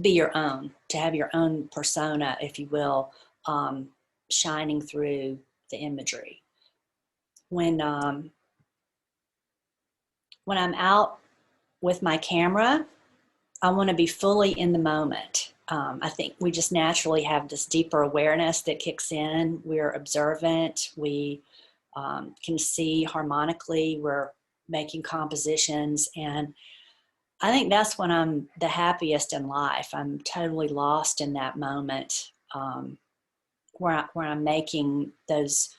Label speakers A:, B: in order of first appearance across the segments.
A: be your own, to have your own persona, if you will, shining through the imagery. When I'm out with my camera, I want to be fully in the moment. I think we just naturally have this deeper awareness that kicks in. We're observant. We can see harmonically. We're making compositions. And I think that's when I'm the happiest in life. I'm totally lost in that moment, where I'm making those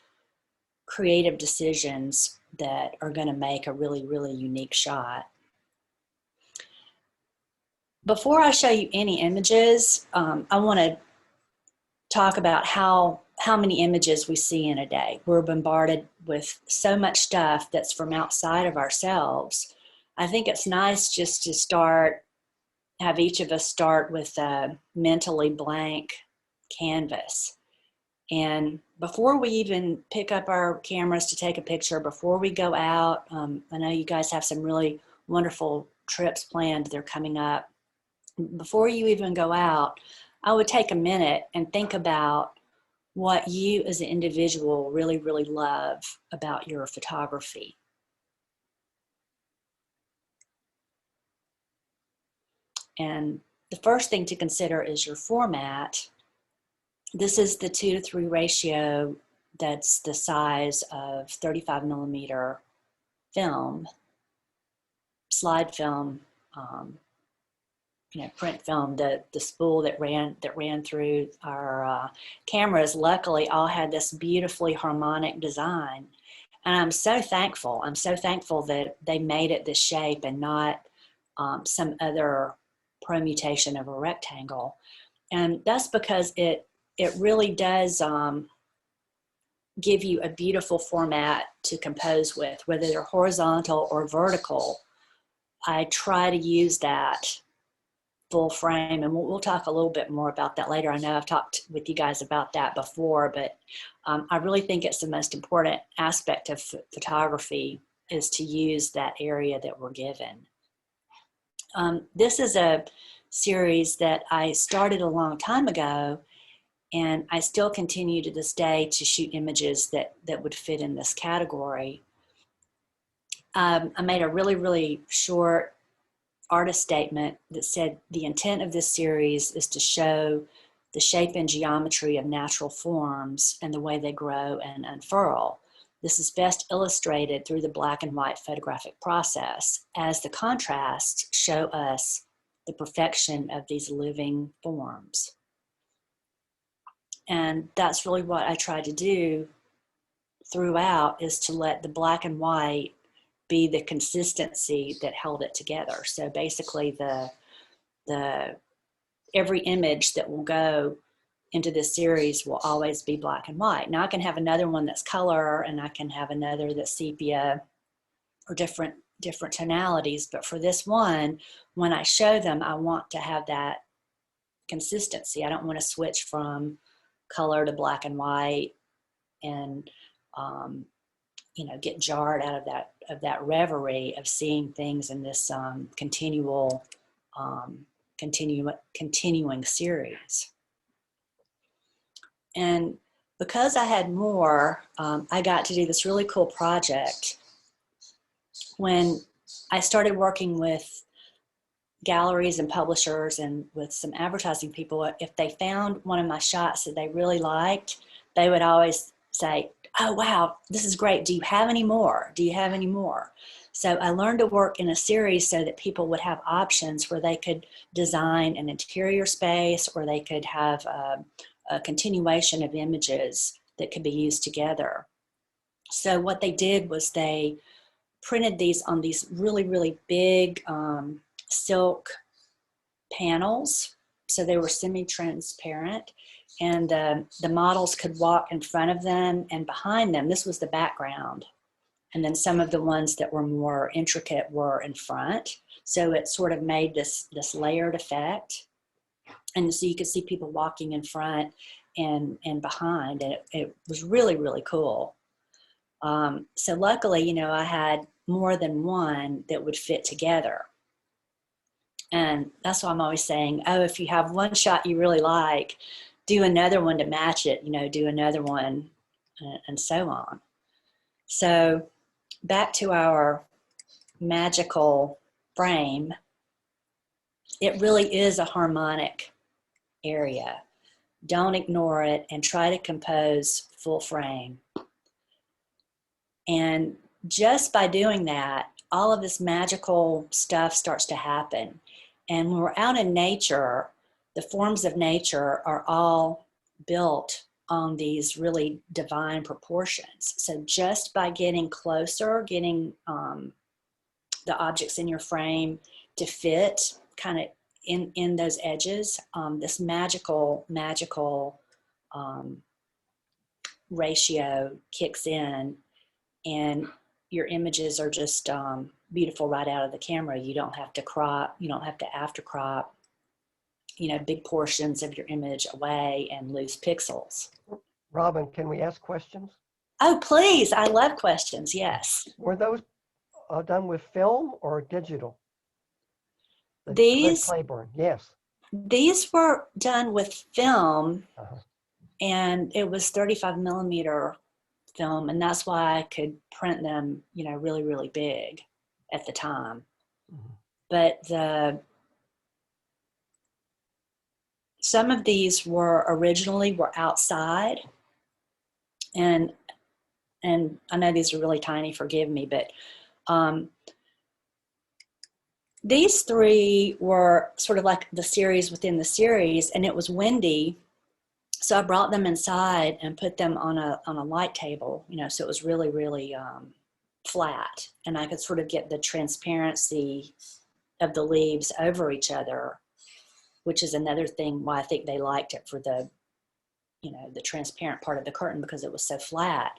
A: creative decisions that are going to make a really, really unique shot. Before I show you any images, I want to talk about how many images we see in a day. We're bombarded with so much stuff that's from outside of ourselves. I think it's nice just to have each of us start with a mentally blank canvas. And before we even pick up our cameras to take a picture, before we go out, I know you guys have some really wonderful trips planned. They're coming up. Before you even go out, I would take a minute and think about what you as an individual really, really love about your photography. And the first thing to consider is your format. This is the 2:3 ratio. That's the size of 35 millimeter film, slide film, print film. The spool that ran through our cameras, luckily, all had this beautifully harmonic design, and I'm so thankful. I'm so thankful that they made it this shape and not some other permutation of a rectangle. And that's because it really does give you a beautiful format to compose with, whether they're horizontal or vertical. I try to use that full frame, and we'll talk a little bit more about that later. I know I've talked with you guys about that before, but I really think it's the most important aspect of photography, is to use that area that we're given. This is a series that I started a long time ago, and I still continue to this day to shoot images that would fit in this category. I made a really, really short artist statement that said the intent of this series is to show the shape and geometry of natural forms and the way they grow and unfurl. This is best illustrated through the black and white photographic process, as the contrasts show us the perfection of these living forms. And that's really what I try to do throughout, is to let the black and white be the consistency that held it together. So basically every image that will go into this series will always be black and white. Now I can have another one that's color, and I can have another that's sepia, or different tonalities. But for this one, when I show them, I want to have that consistency. I don't want to switch from color to black and white and get jarred out of that reverie of seeing things in this continuing series. And because I had more, I got to do this really cool project. When I started working with galleries and publishers and with some advertising people, if they found one of my shots that they really liked, they would always say, "Oh, wow, this is great. Do you have any more? Do you have any more?" So I learned to work in a series so that people would have options where they could design an interior space, or they could have a continuation of images that could be used together. So what they did was they printed these on these really, really big silk panels. So they were semi-transparent, and the models could walk in front of them and behind them. This was the background. And then some of the ones that were more intricate were in front. So it sort of made this layered effect. And so you could see people walking in front and behind, and it was really, really cool. So luckily, I had more than one that would fit together. And that's why I'm always saying, oh, if you have one shot you really like, do another one to match it, do another one, and so on. So back to our magical frame, it really is a harmonic area. Don't ignore it and try to compose full frame. And just by doing that, all of this magical stuff starts to happen. And when we're out in nature, the forms of nature are all built on these really divine proportions. So just by getting closer, getting the objects in your frame to fit kind of in those edges, this magical ratio kicks in, and your images are just beautiful right out of the camera. You don't have to crop, you don't have to after crop, big portions of your image away and lose pixels.
B: Robin, can we ask questions?
A: Oh, please. I love questions. Yes.
B: Were those done with film or digital?
A: These
B: Claiborne, yes.
A: These were done with film,
B: Uh-huh.
A: and it was 35 millimeter film, and that's why I could print them, really, really big at the time. Mm-hmm. But some of these were originally outside, and I know these are really tiny, forgive me, but these three were sort of like the series within the series, and it was windy. So I brought them inside and put them on a light table, so it was really, really flat, and I could sort of get the transparency of the leaves over each other, which is another thing why I think they liked it for the transparent part of the curtain, because it was so flat.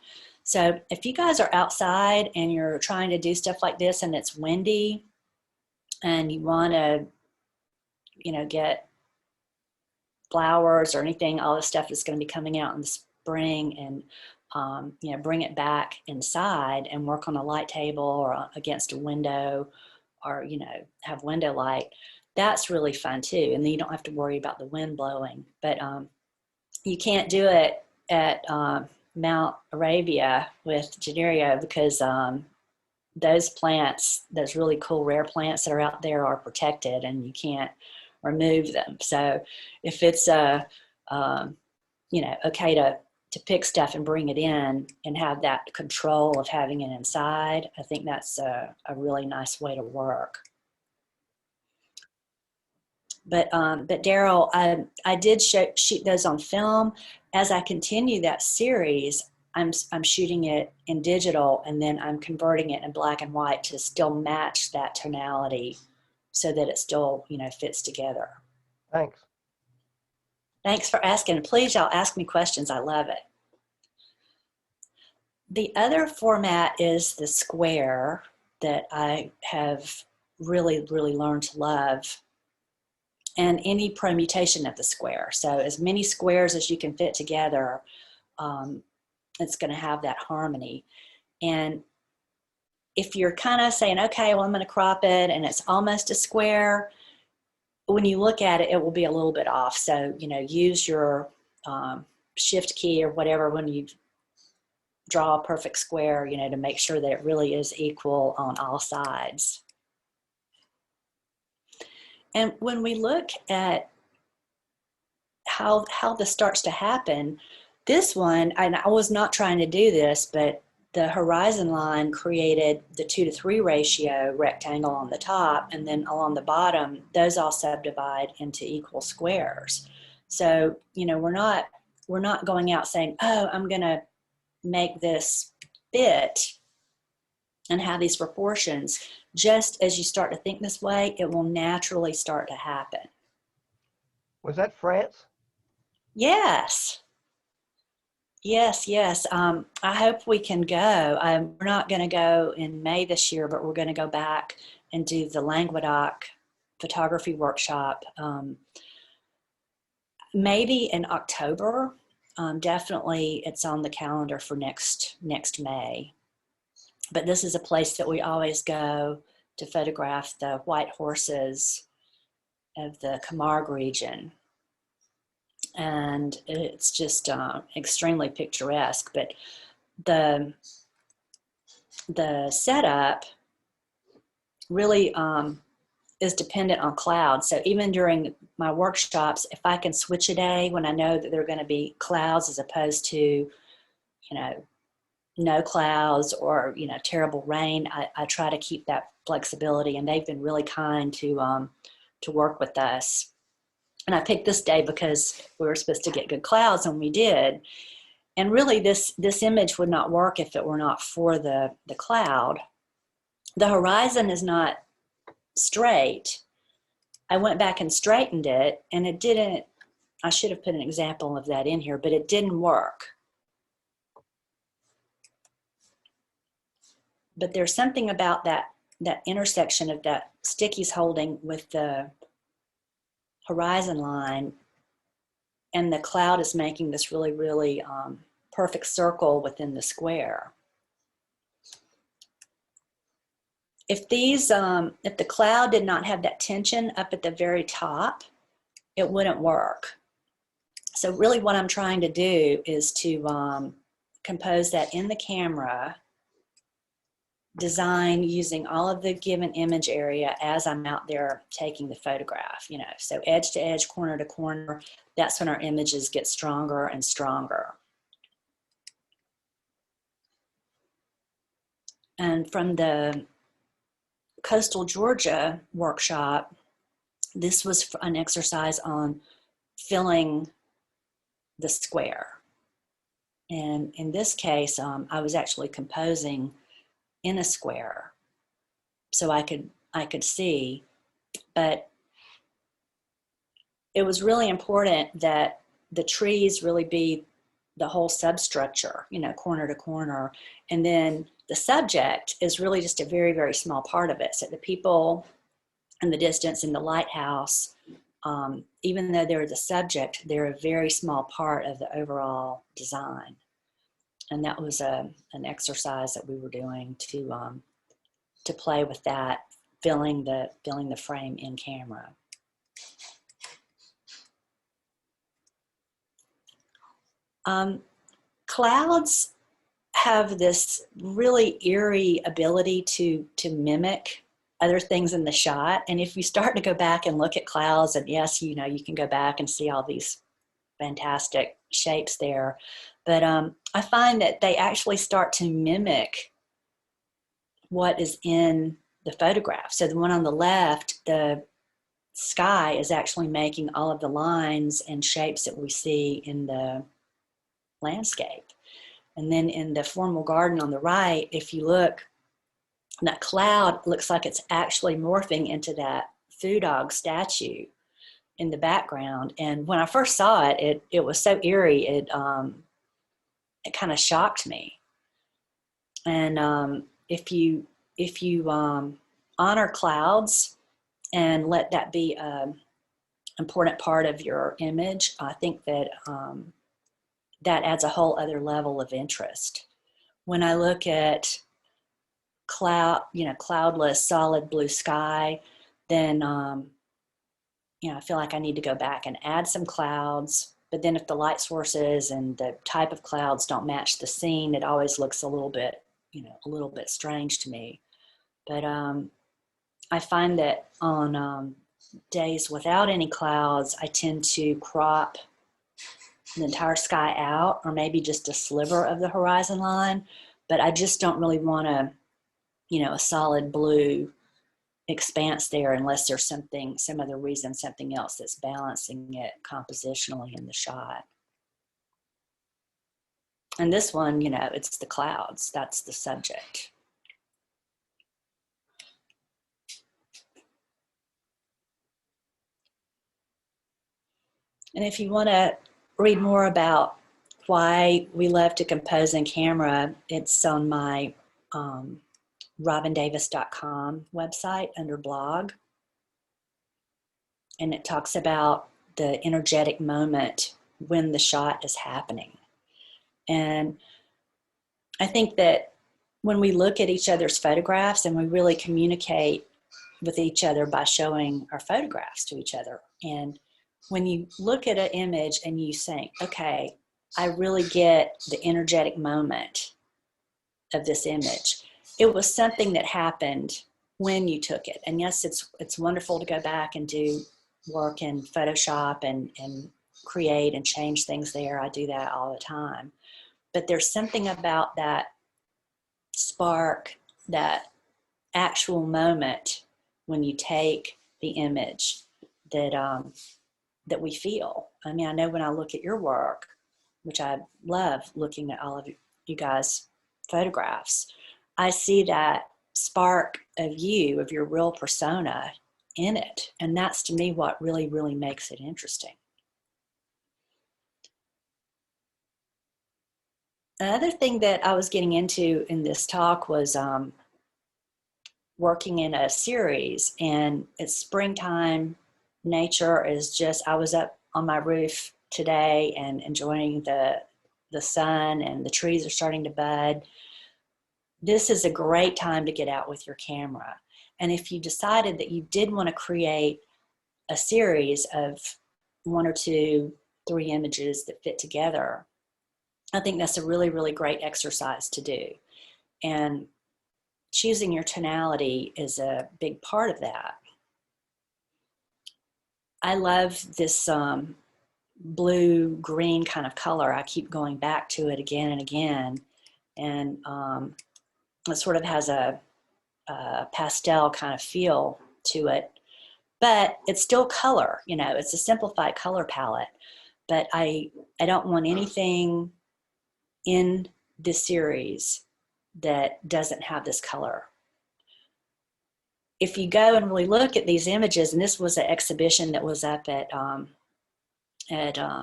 A: So if you guys are outside and you're trying to do stuff like this and it's windy and you want to, get flowers or anything, all this stuff is going to be coming out in the spring, and bring it back inside and work on a light table or against a window, or have window light. That's really fun too, and then you don't have to worry about the wind blowing. But you can't do it at Mount Arabia with Generio, because those plants, those really cool rare plants that are out there, are protected and you can't remove them. So if it's okay to pick stuff and bring it in and have that control of having it inside, I think that's a really nice way to work. But Daryl, I did shoot those on film. As I continue that series, I'm shooting it in digital, and then I'm converting it in black and white to still match that tonality, so that it still fits together.
B: Thanks.
A: Thanks for asking. Please, y'all ask me questions. I love it. The other format is the square that I have really, really learned to love, and any permutation of the square. So as many squares as you can fit together, it's going to have that harmony. And if you're kind of saying, okay, well, I'm going to crop it and it's almost a square, when you look at it, it will be a little bit off. So, use your shift key or whatever when you draw a perfect square, to make sure that it really is equal on all sides. And when we look at how this starts to happen, this one, and I was not trying to do this, but the horizon line created the 2:3 ratio rectangle on the top, and then along the bottom, those all subdivide into equal squares. So, we're not going out saying, oh, I'm going to make this fit and have these proportions. Just as you start to think this way, it will naturally start to happen.
B: Was that France?
A: Yes. Yes. I hope we can go. We're not going to go in May this year, but we're going to go back and do the Languedoc photography workshop. Maybe in October. Definitely it's on the calendar for next May. But this is a place that we always go to photograph the white horses the Camargue region. And it's just extremely picturesque. But the setup really is dependent on clouds. So even during my workshops, if I can switch a day when I know that there are going to be clouds as opposed to, you know, no clouds or, you know, terrible rain, I try to keep that flexibility. And they've been really kind to work with us. And I picked this day because we were supposed to get good clouds, and we did. And really this image would not work if it were not for the cloud. The horizon is not straight. I went back and straightened it, and it didn't. I should have put an example of that in here, but it didn't work. But there's something about that intersection of that stick he's holding with the horizon line, and the cloud is making this really, really perfect circle within the square. If the cloud did not have that tension up at the very top, it wouldn't work. So really what I'm trying to do is to compose that in the camera, design using all of the given image area as I'm out there taking the photograph, you know, so edge to edge, corner to corner. That's when our images get stronger and stronger. And from the Coastal Georgia workshop, this was an exercise on filling the square. And in this case, I was actually composing in a square so I could see, but it was really important that the trees really be the whole substructure, you know, corner to corner. And then the subject is really just a very, very small part of it. So the people in the distance in the lighthouse, even though they're the subject, they're a very small part of the overall design. And that was an exercise that we were doing to play with that, filling the frame in camera. Clouds have this really eerie ability to mimic other things in the shot. And if you start to go back and look at clouds, and yes, you know, you can go back and see all these fantastic shapes there. But I find that they actually start to mimic what is in the photograph. So the one on the left, the sky is actually making all of the lines and shapes that we see in the landscape. And then in the formal garden on the right, if you look, that cloud looks like it's actually morphing into that foo dog statue in the background. And when I first saw it, it was so eerie, it kind of shocked me. And if you honor clouds and let that be an important part of your image, I think that that adds a whole other level of interest. When I look at cloudless, solid blue sky, then I feel like I need to go back and add some clouds. But then if the light sources and the type of clouds don't match the scene, it always looks a little bit strange to me. But I find that on days without any clouds, I tend to crop the entire sky out, or maybe just a sliver of the horizon line. But I just don't really want a solid blue expanse there unless there's some other reason, something else that's balancing it compositionally in the shot. And this one, it's the clouds. That's the subject. And if you want to read more about why we love to compose in camera, it's on my robindavis.com website under blog. And it talks about the energetic moment when the shot is happening. And I think that when we look at each other's photographs and we really communicate with each other by showing our photographs to each other. And when you look at an image and you think, okay, I really get the energetic moment of this image. It was something that happened when you took it. And yes, it's wonderful to go back and do work in Photoshop and create and change things there. I do that all the time. But there's something about that spark, that actual moment when you take the image that that we feel. I mean, I know when I look at your work, which I love looking at all of you guys' photographs, I see that spark of you, of your real persona in it. And that's to me what really, really makes it interesting. Another thing that I was getting into in this talk was working in a series, and it's springtime. Nature is just, I was up on my roof today and enjoying the sun, and the trees are starting to bud. This is a great time to get out with your camera. And if you decided that you did want to create a series of 1 or 2, 3 images that fit together, I think that's a really, really great exercise to do. And choosing your tonality is a big part of that. I love this blue-green kind of color. I keep going back to it again and again. And it sort of has a pastel kind of feel to it. But it's still color, you know, it's a simplified color palette. But I don't want anything in this series that doesn't have this color. If you go and really look at these images, and this was an exhibition that was up at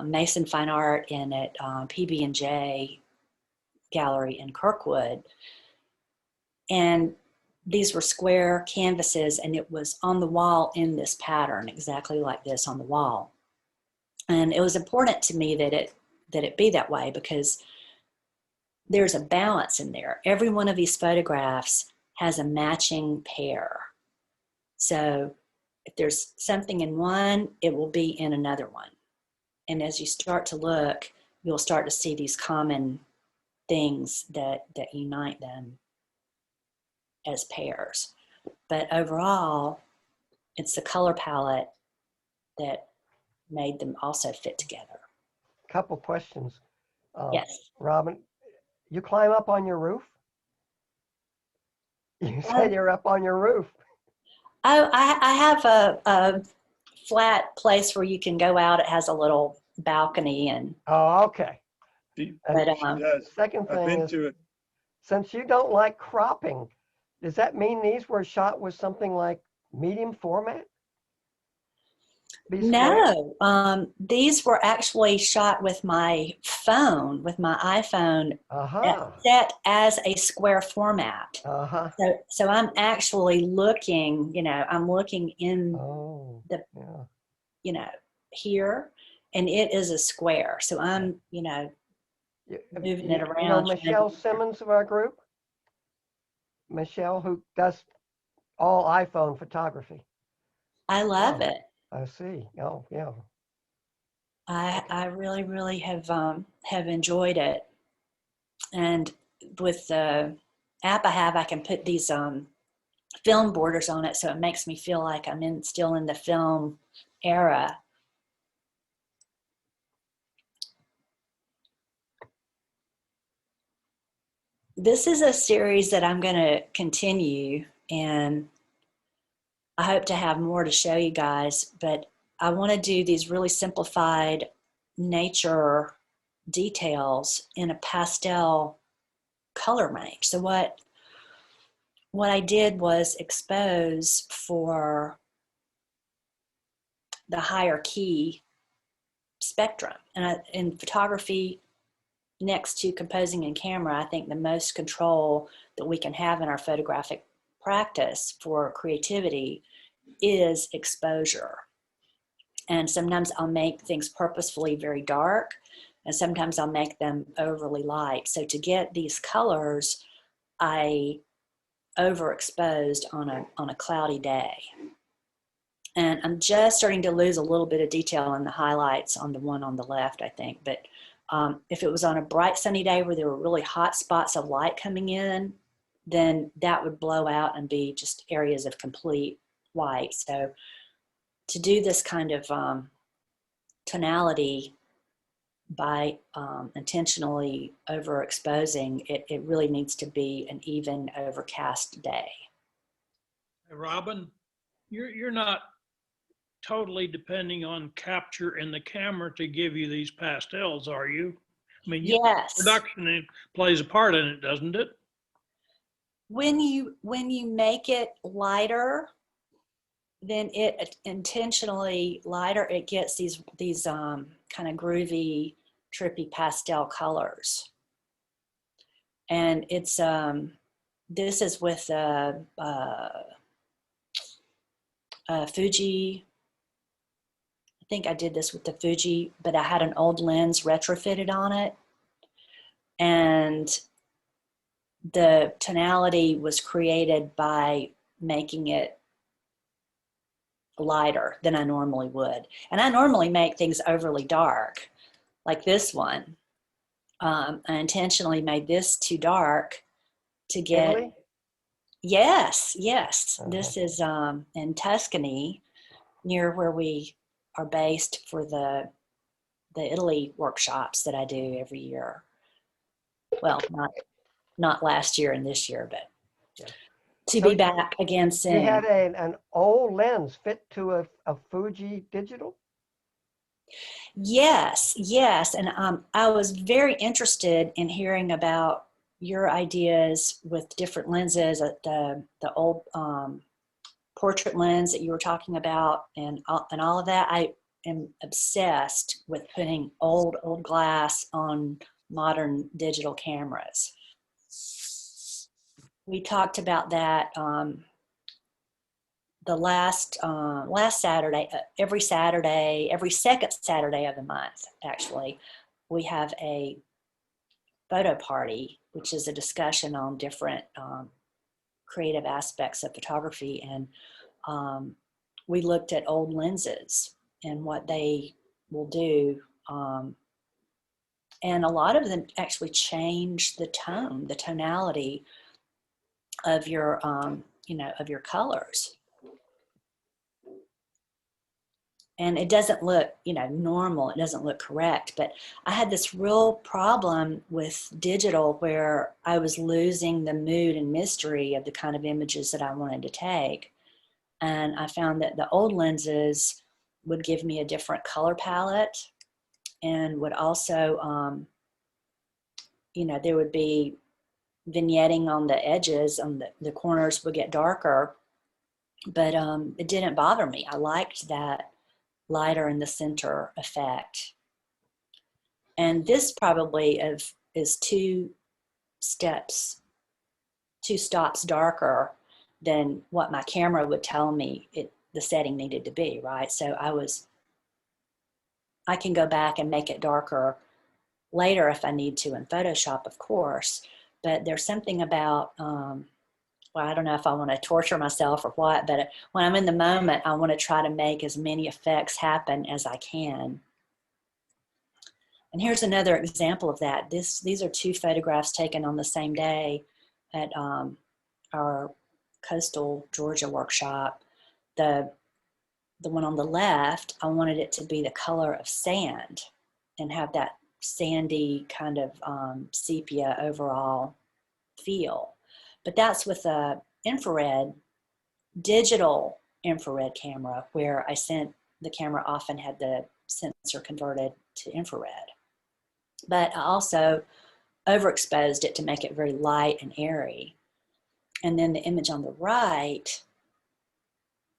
A: Mason Fine Art and at PB&J Gallery in Kirkwood, and these were square canvases, and it was on the wall in this pattern, exactly like this on the wall. And it was important to me that it be that way, because there's a balance in there. Every one of these photographs has a matching pair. So if there's something in one, it will be in another one. And as you start to look, you'll start to see these common things that unite them as pairs. But overall, it's the color palette that made them also fit together.
B: Couple questions.
A: Yes.
B: Robin, you climb up on your roof? You said you're up on your roof.
A: I have a flat place where you can go out. It has a little balcony, and
B: Oh, okay.
C: She
A: but
C: does.
B: Second
C: I've
B: thing
C: been
B: is,
C: to it.
B: since you don't like cropping, does that mean these were shot with something like medium format?
A: no, these were actually shot with my phone, with my iPhone, set as a square format. So I'm actually looking, you know, I'm looking in you know, here, and it is a square. So I'm, you know, moving it around.
B: You know Michelle Simmons of our group? Michelle, who does all iPhone photography.
A: I love it.
B: I see. Oh, yeah.
A: I really, really have enjoyed it. And with the app I have, I can put these film borders on it, so it makes me feel like I'm still in the film era. This is a series that I'm going to continue, and I hope to have more to show you guys, but I want to do these really simplified nature details in a pastel color range. So what I did was expose for the higher key spectrum. And in photography, next to composing in camera, I think the most control that we can have in our photographic practice for creativity is exposure. And sometimes I'll make things purposefully very dark, and sometimes I'll make them overly light. So to get these colors, I overexposed on a cloudy day. And I'm just starting to lose a little bit of detail in the highlights on the one on the left, I think. But if it was on a bright sunny day where there were really hot spots of light coming in, then that would blow out and be just areas of complete white. So to do this kind of tonality by intentionally overexposing, it really needs to be an even overcast day.
C: Hey, Robin, you're not totally depending on capture in the camera to give you these pastels, are you? I mean,
A: Yes.
C: production plays a part in it, doesn't it?
A: When you make it lighter, then it intentionally lighter, it gets these kind of groovy, trippy pastel colors. And it's this is with Fuji. I think I did this with the Fuji, but I had an old lens retrofitted on it, and the tonality was created by making it lighter than I normally would. And I normally make things overly dark, like this one. I intentionally made this too dark to get.
B: Italy?
A: Yes, yes. This is in Tuscany, near where we are based for the Italy workshops that I do every year. Well, not last year and this year, but
B: Yeah.
A: to
B: So
A: be back again soon.
B: You had an old lens fit to a Fuji digital?
A: Yes, yes. And I was very interested in hearing about your ideas with different lenses, the old portrait lens that you were talking about, and all of that. I am obsessed with putting old glass on modern digital cameras. We talked about that the last Saturday. Every Saturday, every second Saturday of the month, actually, we have a photo party, which is a discussion on different creative aspects of photography. And we looked at old lenses and what they will do. And a lot of them actually change the tone, the tonality of your, of your colors. And it doesn't look, normal. It doesn't look correct. But I had this real problem with digital where I was losing the mood and mystery of the kind of images that I wanted to take. And I found that the old lenses would give me a different color palette, and would also, there would be vignetting on the edges, on the corners would get darker, but it didn't bother me. I liked that lighter in the center effect. And this probably is two stops darker than what my camera would tell me the setting needed to be, right? So I can go back and make it darker later if I need to in Photoshop, of course, but there's something about, well, I don't know if I want to torture myself or what, but when I'm in the moment, I want to try to make as many effects happen as I can. And here's another example of that. These are two photographs taken on the same day at our coastal Georgia workshop. The one on the left, I wanted it to be the color of sand and have that sandy kind of sepia overall feel. But that's with a digital infrared camera, where the camera often had the sensor converted to infrared. But I also overexposed it to make it very light and airy. And then the image on the right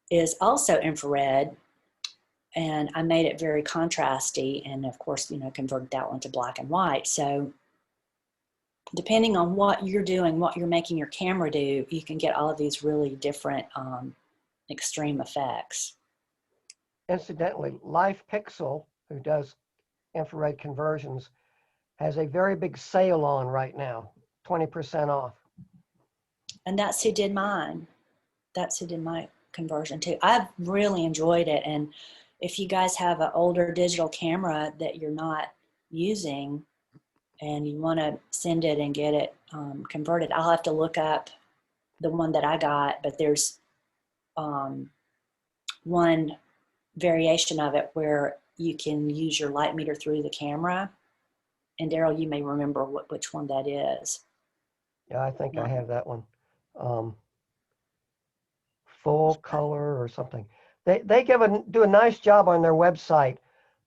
A: is also infrared, and I made it very contrasty, and of course, converted that one to black and white. So depending on what you're doing, what you're making your camera do, you can get all of these really different extreme effects.
B: Incidentally, Life Pixel, who does infrared conversions, has a very big sale on right now, 20% off.
A: And that's who did mine. That's who did my conversion too. I've really enjoyed it. And if you guys have an older digital camera that you're not using and you want to send it and get it converted, I'll have to look up the one that I got, but there's one variation of it where you can use your light meter through the camera. And Daryl, you may remember which one that is.
B: Yeah, I think I have that one. Full color or something. They do a nice job on their website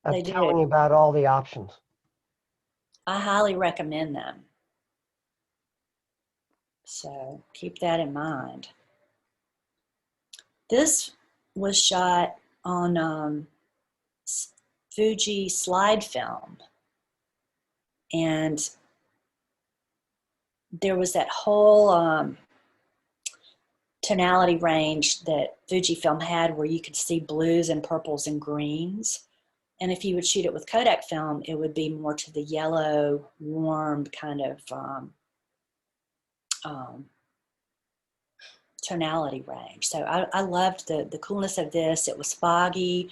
B: of
A: They
B: telling
A: do.
B: you about all the options.
A: I highly recommend them. So keep that in mind. This was shot on Fuji slide film. And there was that whole tonality range that Fujifilm had where you could see blues and purples and greens. And if you would shoot it with Kodak film, it would be more to the yellow, warm kind of tonality range. So I loved the coolness of this. It was foggy.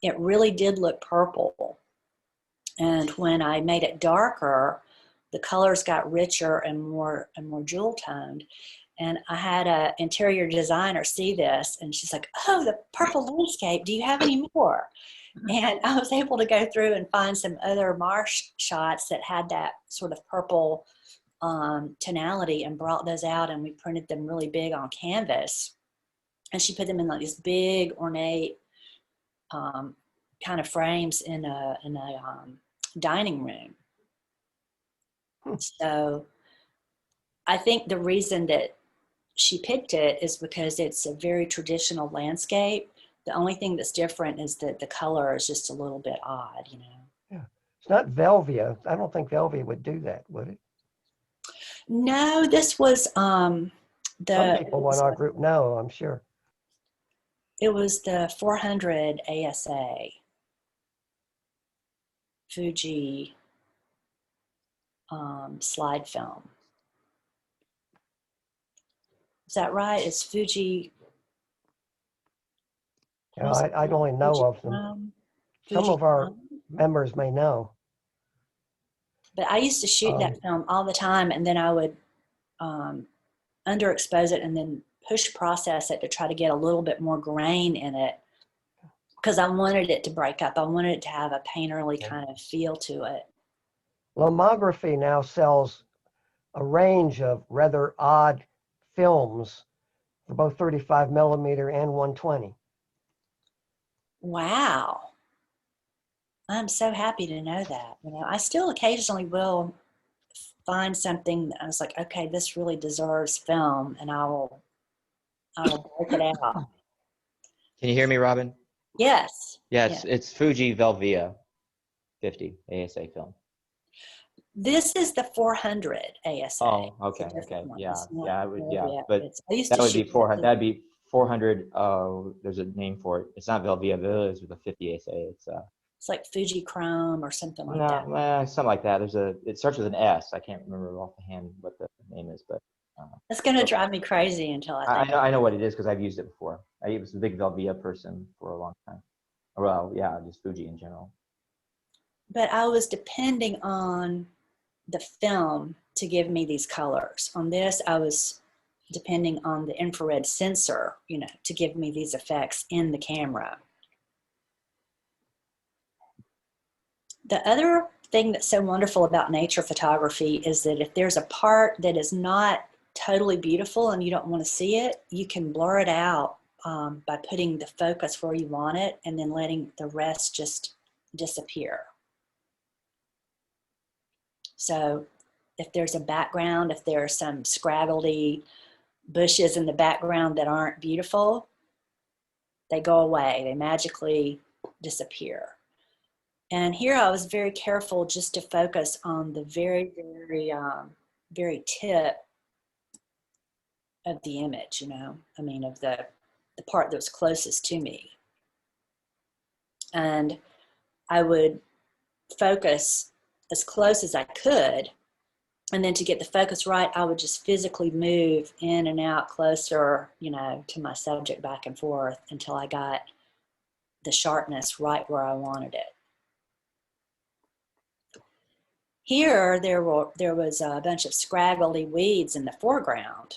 A: It really did look purple. And when I made it darker, the colors got richer and more jewel toned. And I had an interior designer see this, and she's like, "Oh, the purple landscape. Do you have any more?" And I was able to go through and find some other marsh shots that had that sort of purple tonality and brought those out, and we printed them really big on canvas. And she put them in like these big ornate kind of frames in a dining room. So I think the reason that she picked it is because it's a very traditional landscape. The only thing that's different is that the color is just a little bit odd, you know.
B: Yeah. It's not Velvia. I don't think Velvia would do that, would it?
A: No, this was
B: Some people in our group know, I'm sure.
A: it was the 400 ASA Fuji slide film. Is that right? Is Fuji?
B: Yeah, I only know of them. Some of our members may know.
A: But I used to shoot that film all the time, and then I would underexpose it and then push process it to try to get a little bit more grain in it because I wanted it to break up. I wanted it to have a painterly kind of feel to it.
B: Lomography now sells a range of rather odd films for both 35 millimeter and 120.
A: Wow. I'm so happy to know that. You know, I still occasionally will find something that I was like, okay, this really deserves film, and I'll break it out.
D: Can you hear me, Robin?
A: Yes.
D: Yes, yeah. It's Fuji Velvia 50 ASA film.
A: This is the 400 ASA.
D: Oh, okay,
A: okay.
D: Yeah, I would, but
A: that
D: would be 400. That'd be 400. There's a name for it. It's not Velvia. Velvia is with a 50 ASA.
A: It's like Fuji Chrome or something like that.
D: Something like that. It starts with an S. I can't remember offhand what the name is, but
A: it's going to drive me crazy until
D: I know what it is because I've used it before. I was a big Velvia person for a long time. Well, yeah, just Fuji in general.
A: But I was depending on the film to give me these colors. On this, I was depending on the infrared sensor, you know, to give me these effects in the camera. The other thing that's so wonderful about nature photography is that if there's a part that is not totally beautiful and you don't want to see it, you can blur it out by putting the focus where you want it and then letting the rest just disappear. So if there's a background, if there are some scraggledy bushes in the background that aren't beautiful, they go away, they magically disappear. And here I was very careful just to focus on the very, very, very tip of the image, you know, I mean, of the part that was closest to me. And I would focus as close as I could And then to get the focus right, I would just physically move in and out closer, you know, to my subject, back and forth, until I got the sharpness right where I wanted it. Here, there was a bunch of scraggly weeds in the foreground.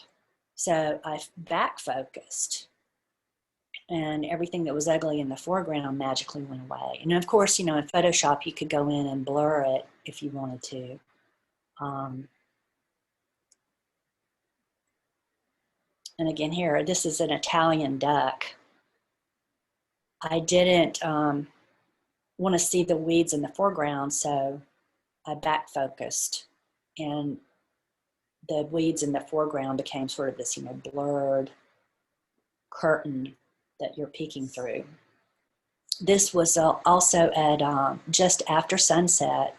A: So I back focused, and everything that was ugly in the foreground magically went away. And of course, you know, in Photoshop, you could go in and blur it if you wanted to. And again here, this is an Italian duck. I didn't want to see the weeds in the foreground, so I back focused, and the weeds in the foreground became sort of this, you know, blurred curtain that you're peeking through. This was also at just after sunset,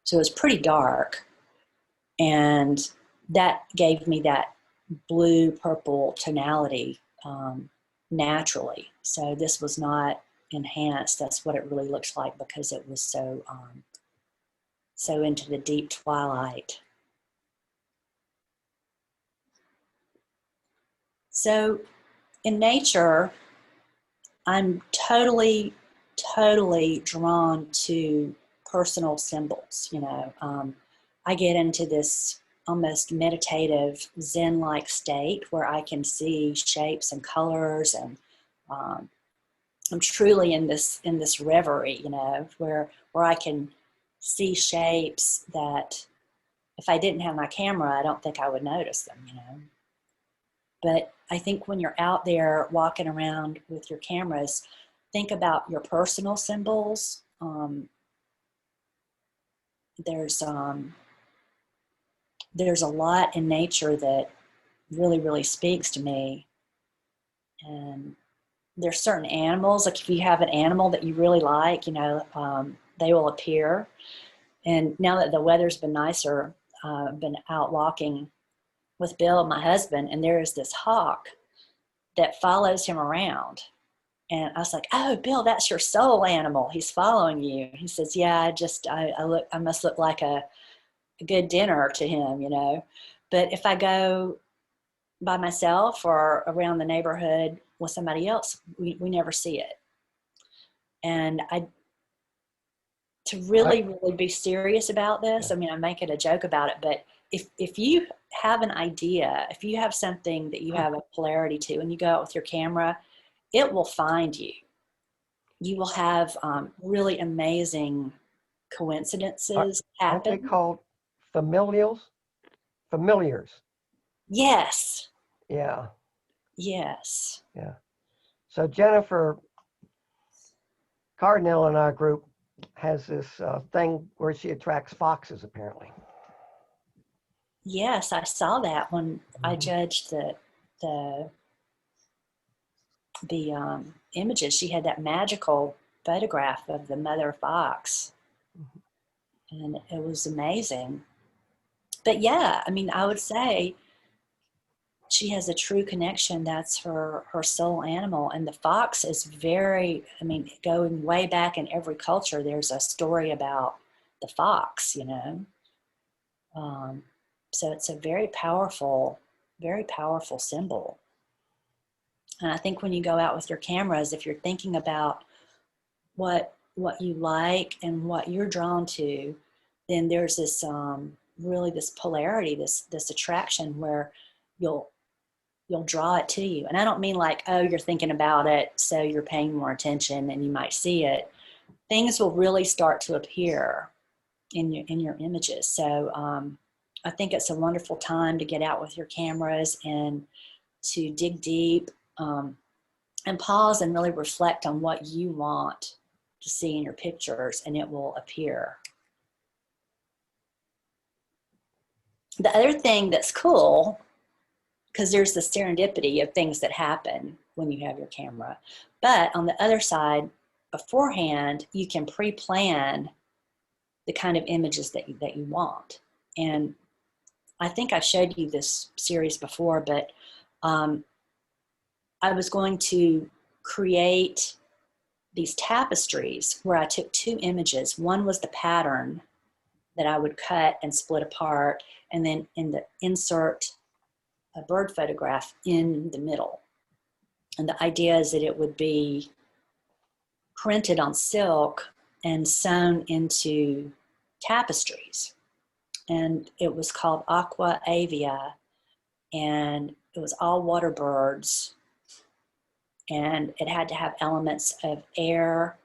A: so it was pretty dark, and that gave me that blue purple tonality naturally. So this was not enhanced. That's what it really looks like, because it was so so into the deep twilight. So in nature, I'm totally drawn to personal symbols. You know, I get into this almost meditative Zen-like state where I can see shapes and colors, and I'm truly in this reverie, you know, where I can see shapes that if I didn't have my camera, I don't think I would notice them, you know. But I think when you're out there walking around with your cameras, think about your personal symbols. There's a lot in nature that really speaks to me. And there's certain animals, like if you have an animal that you really like, you know, they will appear. And now that the weather's been nicer, I've been out walking with Bill, my husband, and there is this hawk that follows him around. And I was like, "Oh, Bill, that's your soul animal. He's following you." He says, "Yeah, I must look like a good dinner to him, you know." But if I go by myself or around the neighborhood with somebody else, we never see it. And to really be serious about this, I mean, I'm making a joke about it, but if you have an idea, if you have something that you have a polarity to, and you go out with your camera, it will find you. You will have really amazing coincidences
B: Aren't they
A: happen.
B: called familials? Familiars.
A: Yes.
B: Yeah.
A: Yes.
B: Yeah. So Jennifer Cardinal in our group has this thing where she attracts foxes, apparently.
A: Yes, I saw that when I judged the images. She had that magical photograph of the mother fox, and it was amazing. But yeah, I mean, I would say she has a true connection. That's her soul animal. And the fox is very, I mean, going way back in every culture, there's a story about the fox, you know. So it's a very powerful symbol. And I think when you go out with your cameras, if you're thinking about what you like and what you're drawn to, then there's this really this polarity, this attraction where you'll draw it to you. And I don't mean like, oh, you're thinking about it, so you're paying more attention and you might see it. Things will really start to appear in your images. So I think it's a wonderful time to get out with your cameras and to dig deep and pause and really reflect on what you want to see in your pictures, and it will appear. The other thing that's cool, because there's the serendipity of things that happen when you have your camera, but on the other side, beforehand, you can pre-plan the kind of images that you want. And I think I showed you this series before, but I was going to create these tapestries where I took two images. One was the pattern that I would cut and split apart, and then insert a bird photograph in the middle. And the idea is that it would be printed on silk and sewn into tapestries. And it was called Aqua Avia, and it was all water birds, and it had to have elements of air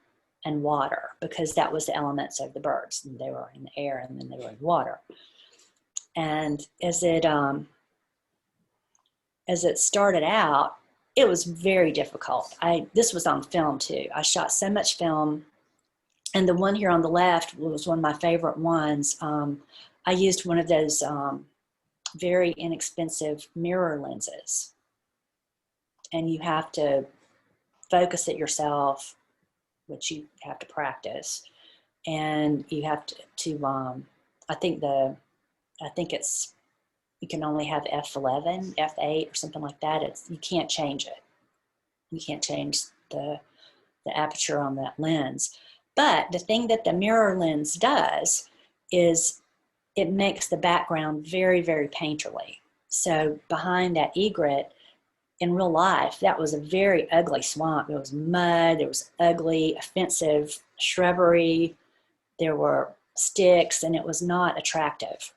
A: and water, because that was the elements of the birds. And they were in the air and then they were in water. And as it started out, it was very difficult. This was on film too. I shot so much film, and the one here on the left was one of my favorite ones. I used one of those very inexpensive mirror lenses, and you have to focus it yourself, which you have to practice, and you have to I think it's, you can only have f11, f8 or something like that. You can't change it. You can't change the aperture on that lens. But the thing that the mirror lens does is it makes the background very, very painterly. So behind that egret, in real life, that was a very ugly swamp. There was mud, there was ugly, offensive shrubbery, there were sticks, and it was not attractive.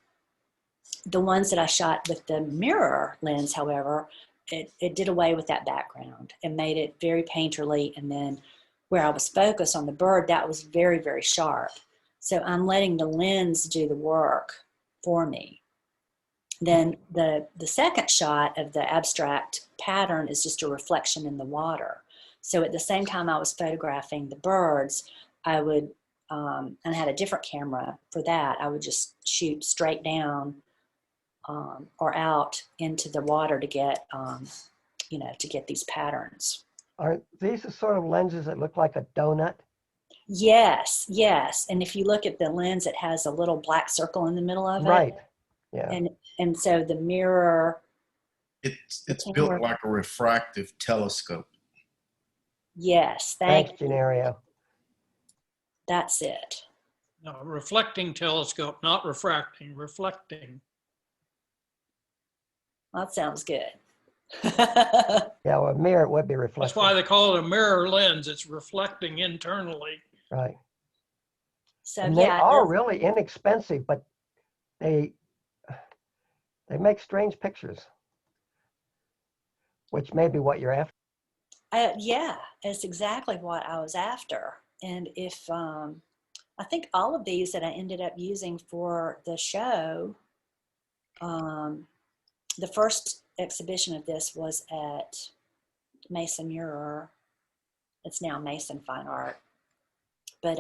A: The ones that I shot with the mirror lens, however, it did away with that background and made it very painterly. And then where I was focused on the bird, that was very, very sharp. So I'm letting the lens do the work for me. Then the second shot of the abstract pattern is just a reflection in the water. So at the same time I was photographing the birds, I would, and I had a different camera for that, I would just shoot straight down or out into the water to get, to get these patterns.
B: Are these the sort of lenses that look like a donut?
A: Yes, yes. And if you look at the lens, it has a little black circle in the middle of it.
B: Right. Yeah.
A: And so the mirror.
E: It's built like a refractive telescope.
A: Yes,
B: Thanks,
A: thank you.
B: Genario.
A: That's it.
C: No, reflecting telescope, not refracting, reflecting.
A: That sounds good.
B: Yeah, well, a mirror would be reflective.
C: That's why they call it a mirror lens. It's reflecting internally.
B: Right.
A: So
B: And they
A: yeah,
B: are really inexpensive, but they make strange pictures, which may be what you're after.
A: yeah, it's exactly what I was after. And if I think all of these that I ended up using for the show, the first exhibition of this was at Mason Muir. It's now Mason Fine Art. But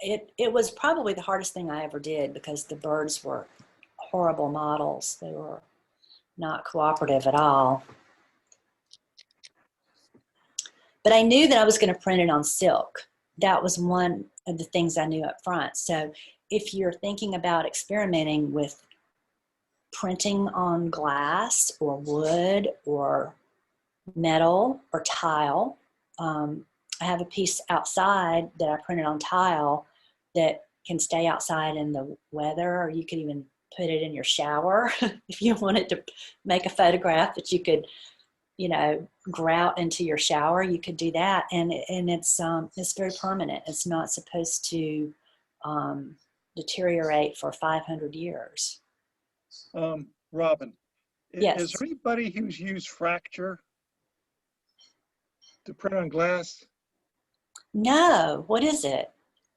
A: it was probably the hardest thing I ever did, because the birds were horrible models. They were not cooperative at all. But I knew that I was going to print it on silk. That was one of the things I knew up front. So if you're thinking about experimenting with printing on glass or wood or metal or tile, I have a piece outside that I printed on tile that can stay outside in the weather, or you could even put it in your shower if you wanted to make a photograph that you could, grout into your shower. You could do that, and it's very permanent. It's not supposed to deteriorate for 500 years.
F: Robin,
A: Yes.
F: is there anybody who's used fracture to print on glass?
A: No, what is it?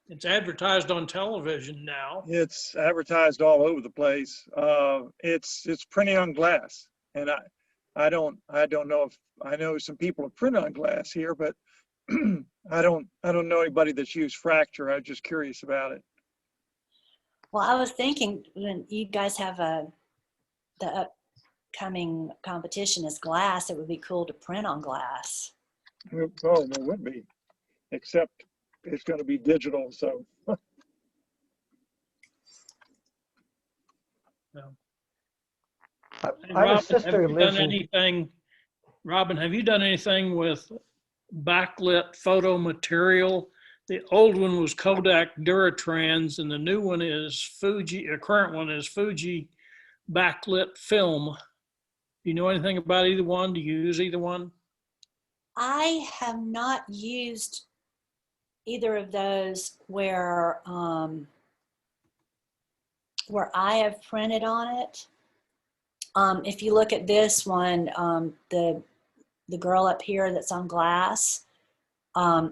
C: It's advertised on television now.
F: It's advertised all over the place. It's printing on glass, and I don't know if I know some people have printed on glass here, but I don't know anybody that's used fracture. I'm just curious about it.
A: Well, I was thinking, when you guys have the upcoming competition is glass, it would be cool to print on glass.
F: Oh, it would be, except it's going to be digital. So.
B: I have a sister who lives
C: Robin, have you done anything with backlit photo material The old one was Kodak Duratrans, and the new one is Fuji. The current one is Fuji backlit film. Do you know anything about either one? Do you use either one?
A: I have not used either of those where I have printed on it. If you look at this one, the girl up here that's on glass,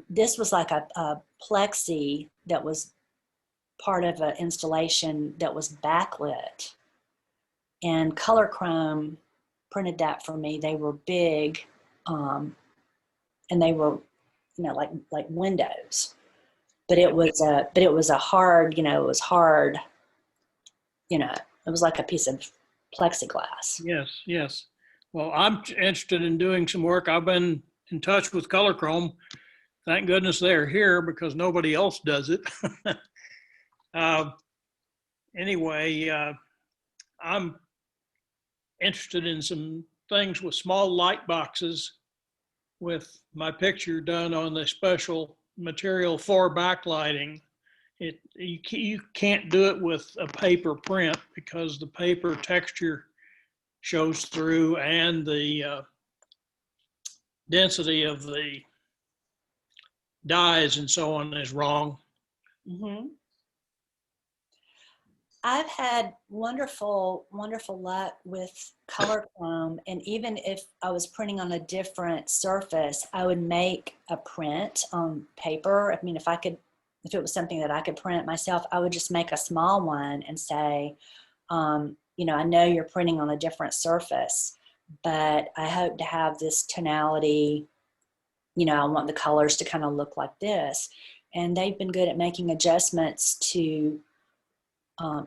A: this was like a plexi that was part of an installation that was backlit. And Color Chrome printed that for me. They were big, and they were, like windows. But it was a hard, it was hard, it was like a piece of plexiglass.
C: Yes, yes. Well, I'm interested in doing some work. I've been in touch with Color Chrome. Thank goodness they're here because nobody else does it. Anyway, I'm interested in some things with small light boxes with my picture done on the special material for backlighting. You can't do it with a paper print because the paper texture shows through and the density of the dyes and so on is wrong.
A: Mm-hmm. I've had wonderful luck with Color Chrome, and even if I was printing on a different surface, I would make a print on paper. I mean, if it was something that I could print myself, I would just make a small one and say, I know you're printing on a different surface, but I hope to have this tonality, I want the colors to kind of look like this. And they've been good at making adjustments to,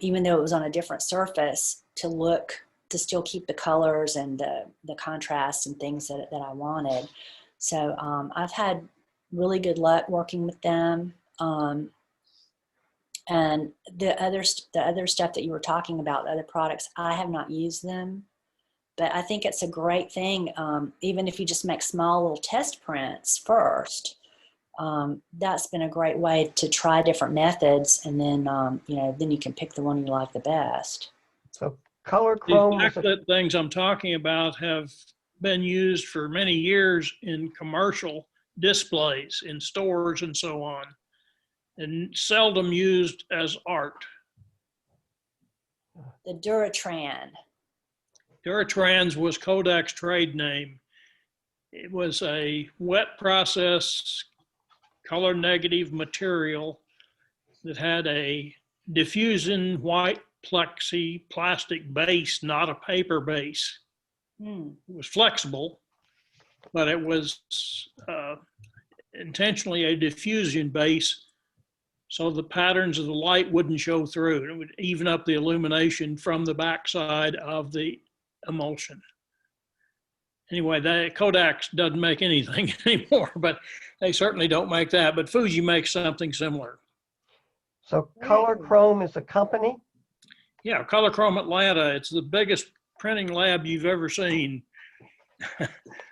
A: even though it was on a different surface, to still keep the colors and the contrast and things that I wanted. So I've had really good luck working with them. And the other stuff that you were talking about, the other products, I have not used them, but I think it's a great thing. Even if you just make small little test prints first, that's been a great way to try different methods, and then then you can pick the one you like the best.
B: So Color
C: The
B: Chrome
C: backlit things I'm talking about have been used for many years in commercial displays in stores and so on, and seldom used as art.
A: The Duratran.
C: Duratrans was Kodak's trade name. It was a wet process color negative material that had a diffusion white plexi plastic base, not a paper base. It was flexible, but it was intentionally a diffusion base so the patterns of the light wouldn't show through. It would even up the illumination from the backside of the emulsion. Anyway, Kodak doesn't make anything anymore, but they certainly don't make that. But Fuji makes something similar.
B: So Color Chrome is a company?
C: Yeah, Color Chrome Atlanta. It's the biggest printing lab you've ever seen.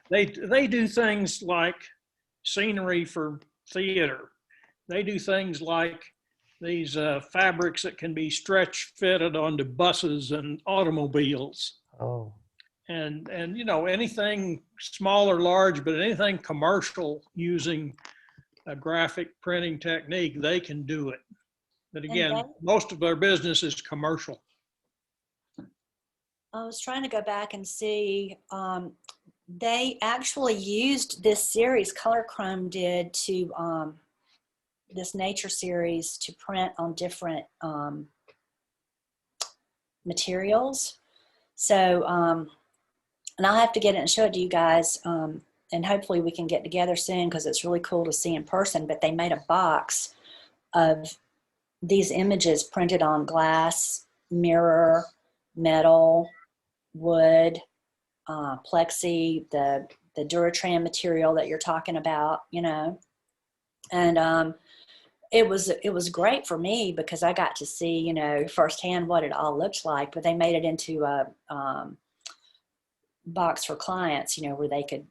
C: They do things like scenery for theater. They do things like these fabrics that can be stretch fitted onto buses and automobiles.
B: Oh.
C: And anything small or large, but anything commercial using a graphic printing technique, they can do it. But again, most of their business is commercial.
A: I was trying to go back and see. They actually used this series, Color Chrome did, to this nature series to print on different materials. So, and I'll have to get it and show it to you guys. And hopefully we can get together soon because it's really cool to see in person. But they made a box of these images printed on glass, mirror, metal, wood, plexi, the Duratran material that you're talking about, and it was great for me because I got to see, firsthand what it all looks like. But they made it into a box for clients, where they could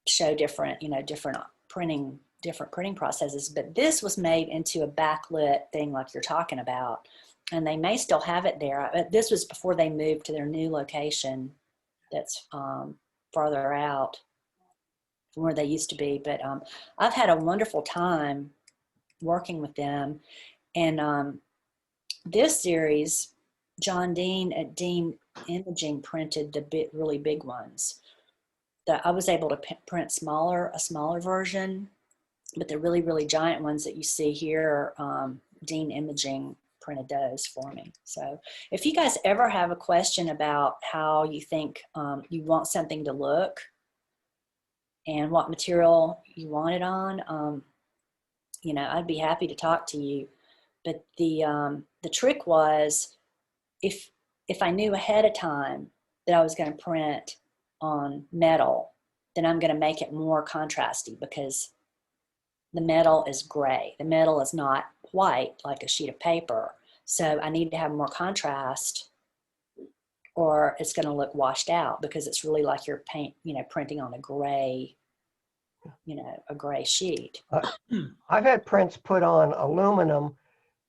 A: show different, different printing different printing processes, but this was made into a backlit thing like you're talking about. And they may still have it there. This was before they moved to their new location that's farther out from where they used to be. But I've had a wonderful time working with them. And this series, John Dean at Dean Imaging printed the really big ones. I was able to print a smaller version, but the really, really giant ones that you see here, Dean Imaging printed those for me. So if you guys ever have a question about how you think you want something to look and what material you want it on, you know, I'd be happy to talk to you. But the trick was, if I knew ahead of time that I was going to print on metal, then I'm going to make it more contrasty, because the metal is gray. The metal is not white like a sheet of paper. So I need to have more contrast, or it's going to look washed out, because it's really like you're printing on a gray, a gray sheet.
B: I've had prints put on aluminum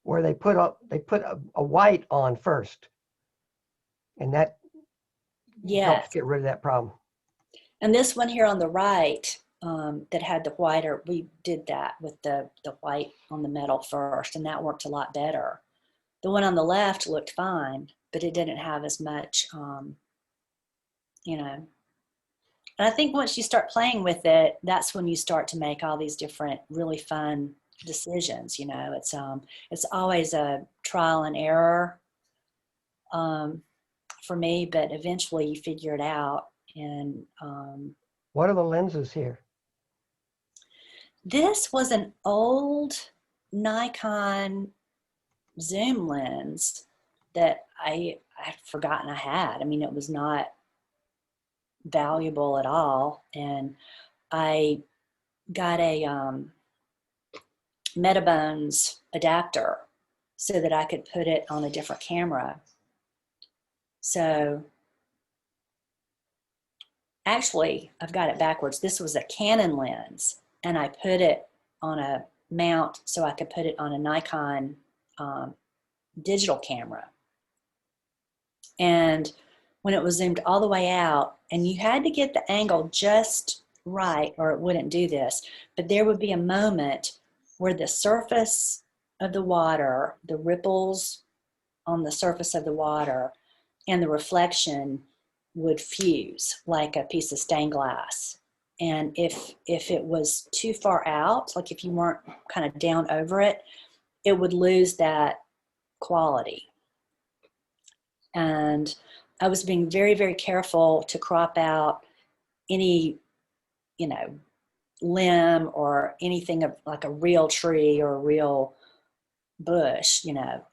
B: where they put a white on first, and that helps get rid of that problem.
A: And this one here on the right, that had the whiter, we did that with the white on the metal first, and that worked a lot better. The one on the left looked fine, but it didn't have as much, And I think once you start playing with it, that's when you start to make all these different really fun decisions. It's always a trial and error for me, but eventually you figure it out. And
B: what are the lenses here?
A: This was an old Nikon zoom lens that I had forgotten I had. I mean, it was not valuable at all. And I got a Metabones adapter so that I could put it on a different camera. So actually, I've got it backwards. This was a Canon lens, and I put it on a mount so I could put it on a Nikon digital camera. And when it was zoomed all the way out, and you had to get the angle just right or it wouldn't do this, but there would be a moment where the surface of the water, the ripples on the surface of the water, and the reflection would fuse like a piece of stained glass. And if it was too far out, like if you weren't kind of down over it, it would lose that quality. And I was being very, very careful to crop out any, limb or anything of like a real tree or a real bush.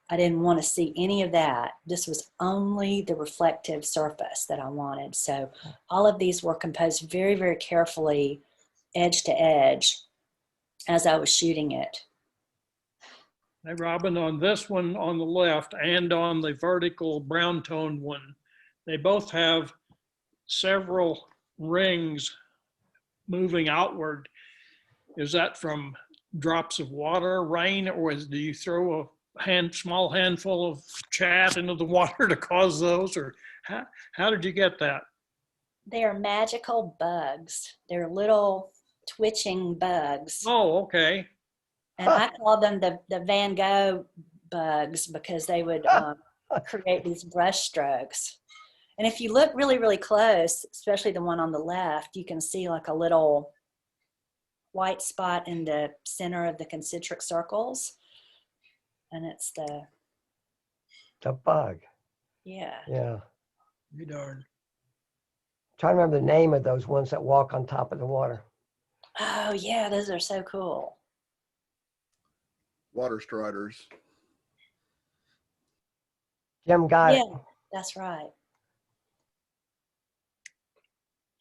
A: I didn't want to see any of that. This was only the reflective surface that I wanted. So all of these were composed very, very carefully, edge to edge, as I was shooting it.
C: Hey, Robin, on this one on the left and on the vertical brown toned one, they both have several rings moving outward. Is that from drops of water, rain, or do you throw a small handful of chat into the water to cause those, or how did you get that?
A: They're magical bugs. They're little twitching bugs.
C: Oh, okay.
A: And I call them the Van Gogh bugs, because they would create these brush strokes. And if you look really, really close, especially the one on the left, you can see like a little white spot in the center of the concentric circles. And it's the
B: bug.
A: Yeah.
B: Yeah.
C: You darn.
B: Trying to remember the name of those ones that walk on top of the water.
A: Oh, yeah, those are so cool.
G: Water striders.
B: Jim got it.
A: Yeah, that's right.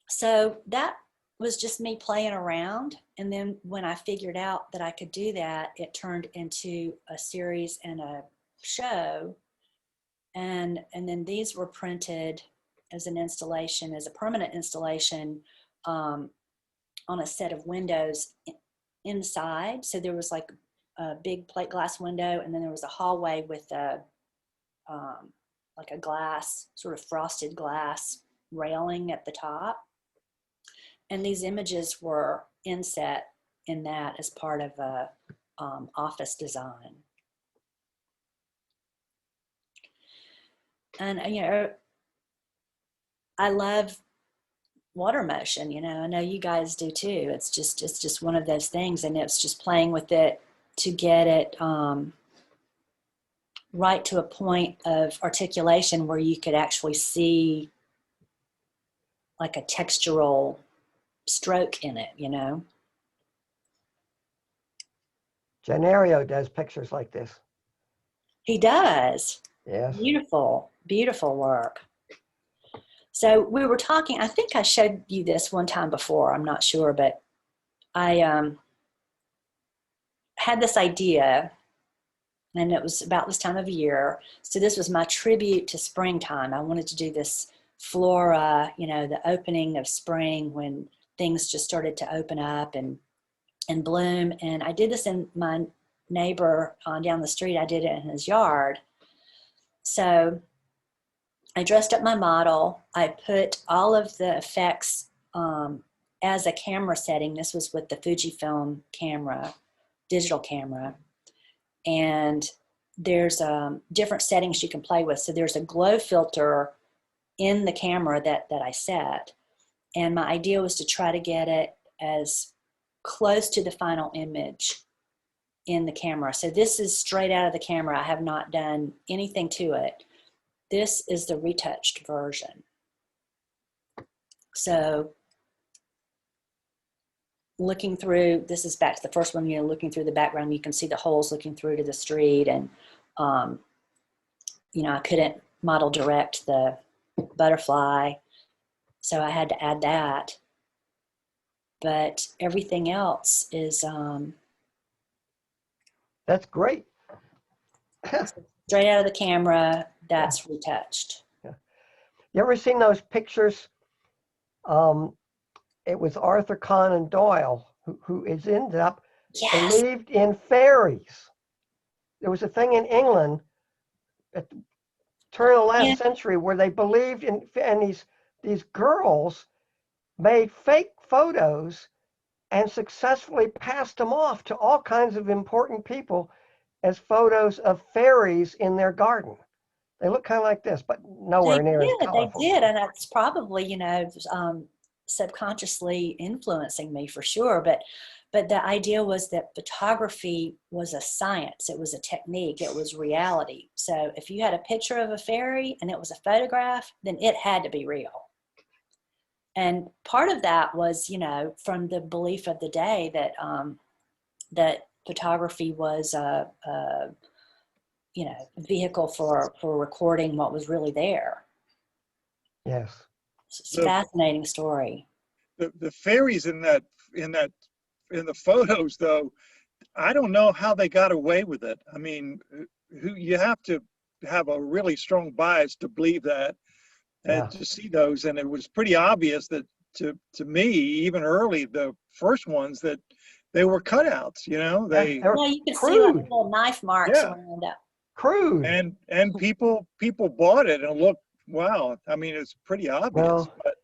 A: So that was just me playing around. And then when I figured out that I could do that, it turned into a series and a show. And then these were printed as an installation, as a permanent installation, on a set of windows inside. So there was like a big plate glass window, and then there was a hallway with a like a glass, sort of frosted glass railing at the top. And these images were inset in that as part of a office design. And I love water motion. I know you guys do too. It's just one of those things, and it's just playing with it to get it right to a point of articulation where you could actually see like a textural stroke in it,
B: Gennario does pictures like this.
A: He does.
B: Yes.
A: Beautiful, beautiful work. So we were talking, I think I showed you this one time before, I'm not sure, but I had this idea, and it was about this time of year. So this was my tribute to springtime. I wanted to do this flora, the opening of spring when things just started to open up and bloom. And I did this in my neighbor down the street. I did it in his yard. So I dressed up my model. I put all of the effects as a camera setting. This was with the Fujifilm camera, digital camera. And there's different settings you can play with. So there's a glow filter in the camera that I set. And my idea was to try to get it as close to the final image in the camera. So this is straight out of the camera. I have not done anything to it. This is the retouched version. So looking through, this is back to the first one, looking through the background, you can see the holes looking through to the street. And, I couldn't model direct the butterfly, so I had to add that. But everything else is
B: That's great.
A: straight out of the camera. That's retouched.
B: Yeah. You ever seen those pictures? It was Arthur Conan Doyle who is ended up
A: Yes.
B: believed in fairies. There was a thing in England at the turn of the last century where they believed in, and these girls made fake photos and successfully passed them off to all kinds of important people as photos of fairies in their garden. They look kind of like this, but nowhere near as colorful.
A: They did, and that's probably, subconsciously influencing me for sure. But the idea was that photography was a science. It was a technique. It was reality. So if you had a picture of a fairy and it was a photograph, then it had to be real. And part of that was, from the belief of the day that that photography was a vehicle for recording what was really there.
B: Yes.
A: It's a fascinating story.
F: The fairies in the photos, though, I don't know how they got away with it. I mean, you have to have a really strong bias to believe that and to see those. And it was pretty obvious that to me, even early, the first ones, that they were cutouts,
A: you could see like little knife marks around it.
B: Crude.
F: And people bought it and looked, wow. I mean, it's pretty obvious.
B: Well,
F: but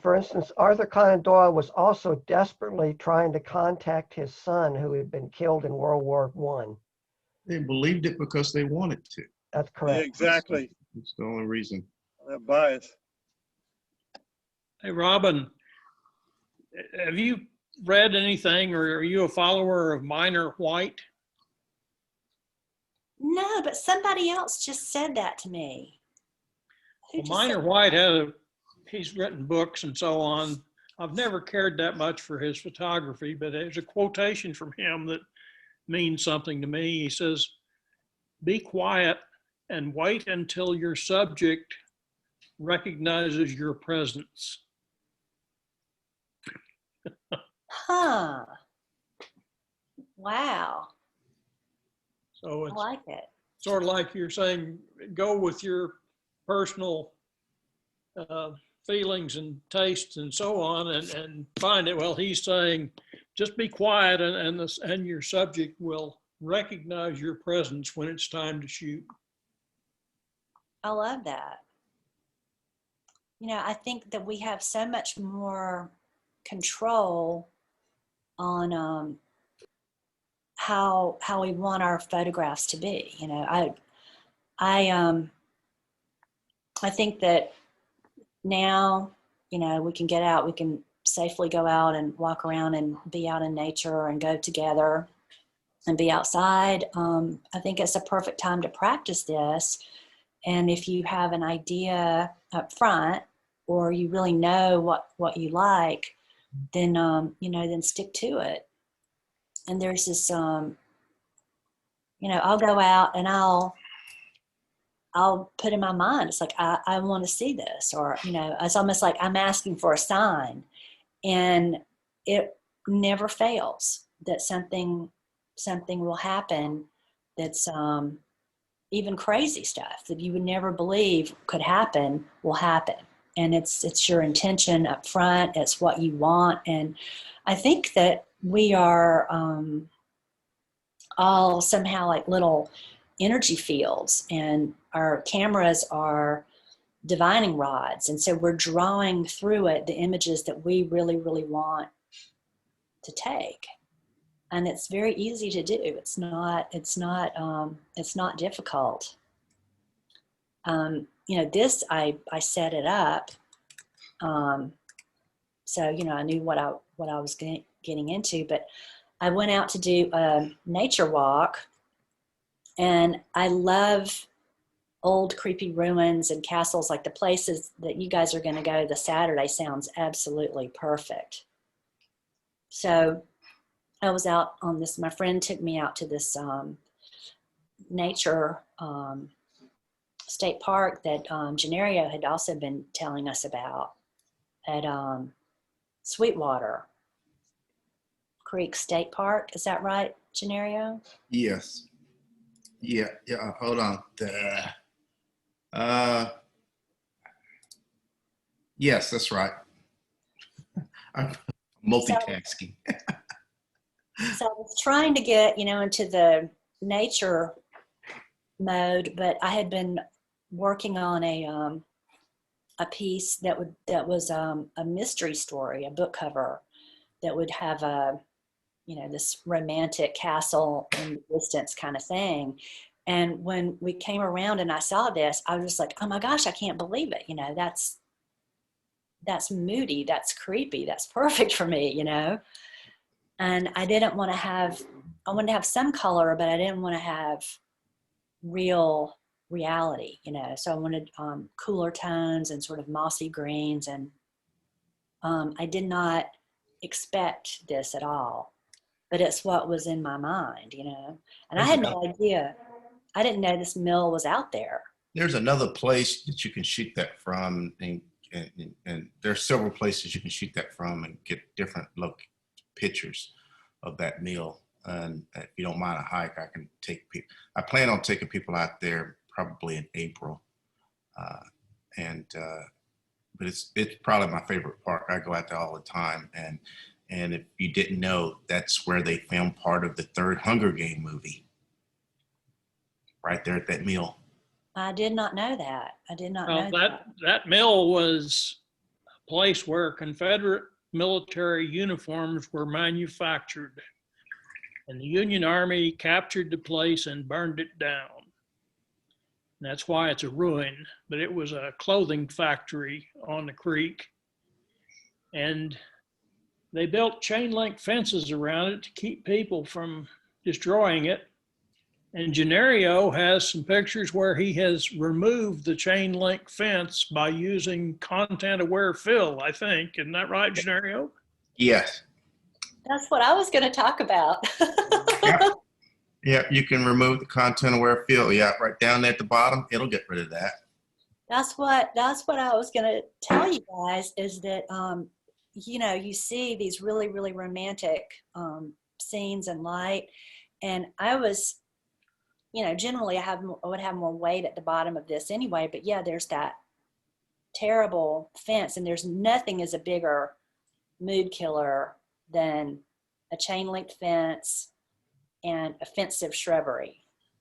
B: for instance, Arthur Conan Doyle was also desperately trying to contact his son who had been killed in World War I.
E: They believed it because they wanted to.
B: That's correct.
F: Yeah, exactly.
E: It's the only reason.
F: That bias.
C: Hey, Robin, have you read anything, or are you a follower of Minor White?
A: No, but somebody else just said that to me.
C: Well, Minor White he's written books and so on. I've never cared that much for his photography, but there's a quotation from him that means something to me. He says, "Be quiet and wait until your subject recognizes your presence."
A: Huh. Wow.
C: So it's
A: I like it.
C: sort of like you're saying, go with your personal feelings and tastes and so on, and find it. Well, he's saying, just be quiet, and your subject will recognize your presence when it's time to shoot.
A: I love that. You know, I think that we have so much more control on how we want our photographs to be. You know, I think that now, you know, we can get out, we can safely go out and walk around and be out in nature and go together and be outside. I think it's a perfect time to practice this. And if you have an idea up front, or you really know what you like, then you know, then stick to it. And there's this, you know, I'll go out and I'll put in my mind, it's like, I want to see this, or, you know, it's almost like I'm asking for a sign, and it never fails that something will happen that's even crazy stuff that you would never believe could happen will happen. And it's your intention up front, it's what you want. And I think that we are all somehow like little energy fields, and our cameras are divining rods, and so we're drawing through it the images that we really, really want to take. And it's very easy to do. It's not difficult. You know, this, I set it up, so, you know, I knew what I was getting into. But I went out to do a nature walk, and I love old creepy ruins and castles. Like the places that you guys are going to go this Saturday sounds absolutely perfect. So I was out on this, my friend took me out to this nature state park that Genario had also been telling us about at Sweetwater Creek State Park. Is that right, Genario?
E: Yes. Yeah. Hold on. Yes, that's right. I'm multitasking.
A: So I was trying to get, you know, into the nature mode, but I had been working on a piece that was a mystery story, a book cover that would have a, you know, this romantic castle in the distance kind of thing. And when we came around and I saw this, I was just like, oh my gosh, I can't believe it. You know, that's moody, that's creepy, that's perfect for me, you know. And I didn't want to have, I wanted to have some color, but I didn't want to have reality, you know. So I wanted cooler tones and sort of mossy greens, and I did not expect this at all, but it's what was in my mind, you know. And I had no idea. I didn't know this mill was out there.
E: There's another place that you can shoot that from, and there's several places you can shoot that from and get different look pictures of that mill. And if you don't mind a hike, I can take people. I plan on taking people out there probably in April, but it's probably my favorite park. I go out there all the time, and if you didn't know, that's where they filmed part of the third Hunger Game movie, right there at that mill.
A: I did not know that. I did not know that.
C: That mill was a place where Confederate military uniforms were manufactured, and the Union Army captured the place and burned it down. And that's why it's a ruin, but it was a clothing factory on the creek, and they built chain link fences around it to keep people from destroying it. And Genario has some pictures where he has removed the chain link fence by using content-aware fill, I think. Isn't that right, Genario?
E: Yes.
A: That's what I was going to talk about.
E: Yeah, you can remove the content-aware fill. Yeah, right down there at the bottom, it'll get rid of that.
A: That's what I was going to tell you guys, is that, you know, you see these really, really romantic scenes and light. And I was, you know, generally I would have more weight at the bottom of this anyway, but yeah, there's that terrible fence, and there's nothing is a bigger mood killer than a chain link fence, and offensive shrubbery.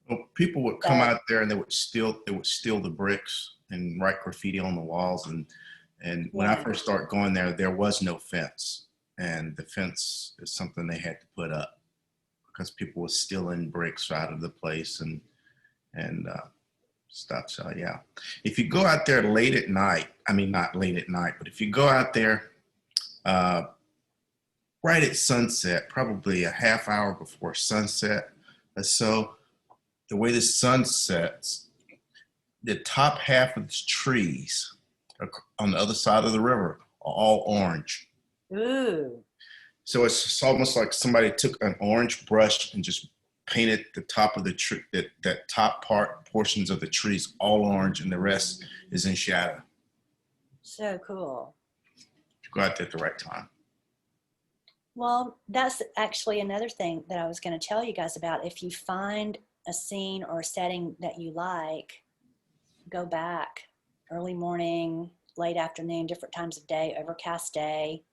E: Well, people would come out there and they would steal the bricks and write graffiti on the walls. And when I first started going there, there was no fence. And the fence is something they had to put up because people were stealing bricks out of the place and stuff. So yeah, if you go out there late at night, I mean, not late at night, but if you go out there right at sunset, probably a half hour before sunset or so, the way the sun sets, the top half of the trees on the other side of the river are all orange.
A: Ooh.
E: So it's almost like somebody took an orange brush and just painted the top of the tree, that top portions of the trees all orange, and the rest is in shadow.
A: So cool.
E: You go out there at the right time.
A: Well, that's actually another thing that I was going to tell you guys about. If you find a scene or a setting that you like, go back early morning, late afternoon, different times of day, overcast day,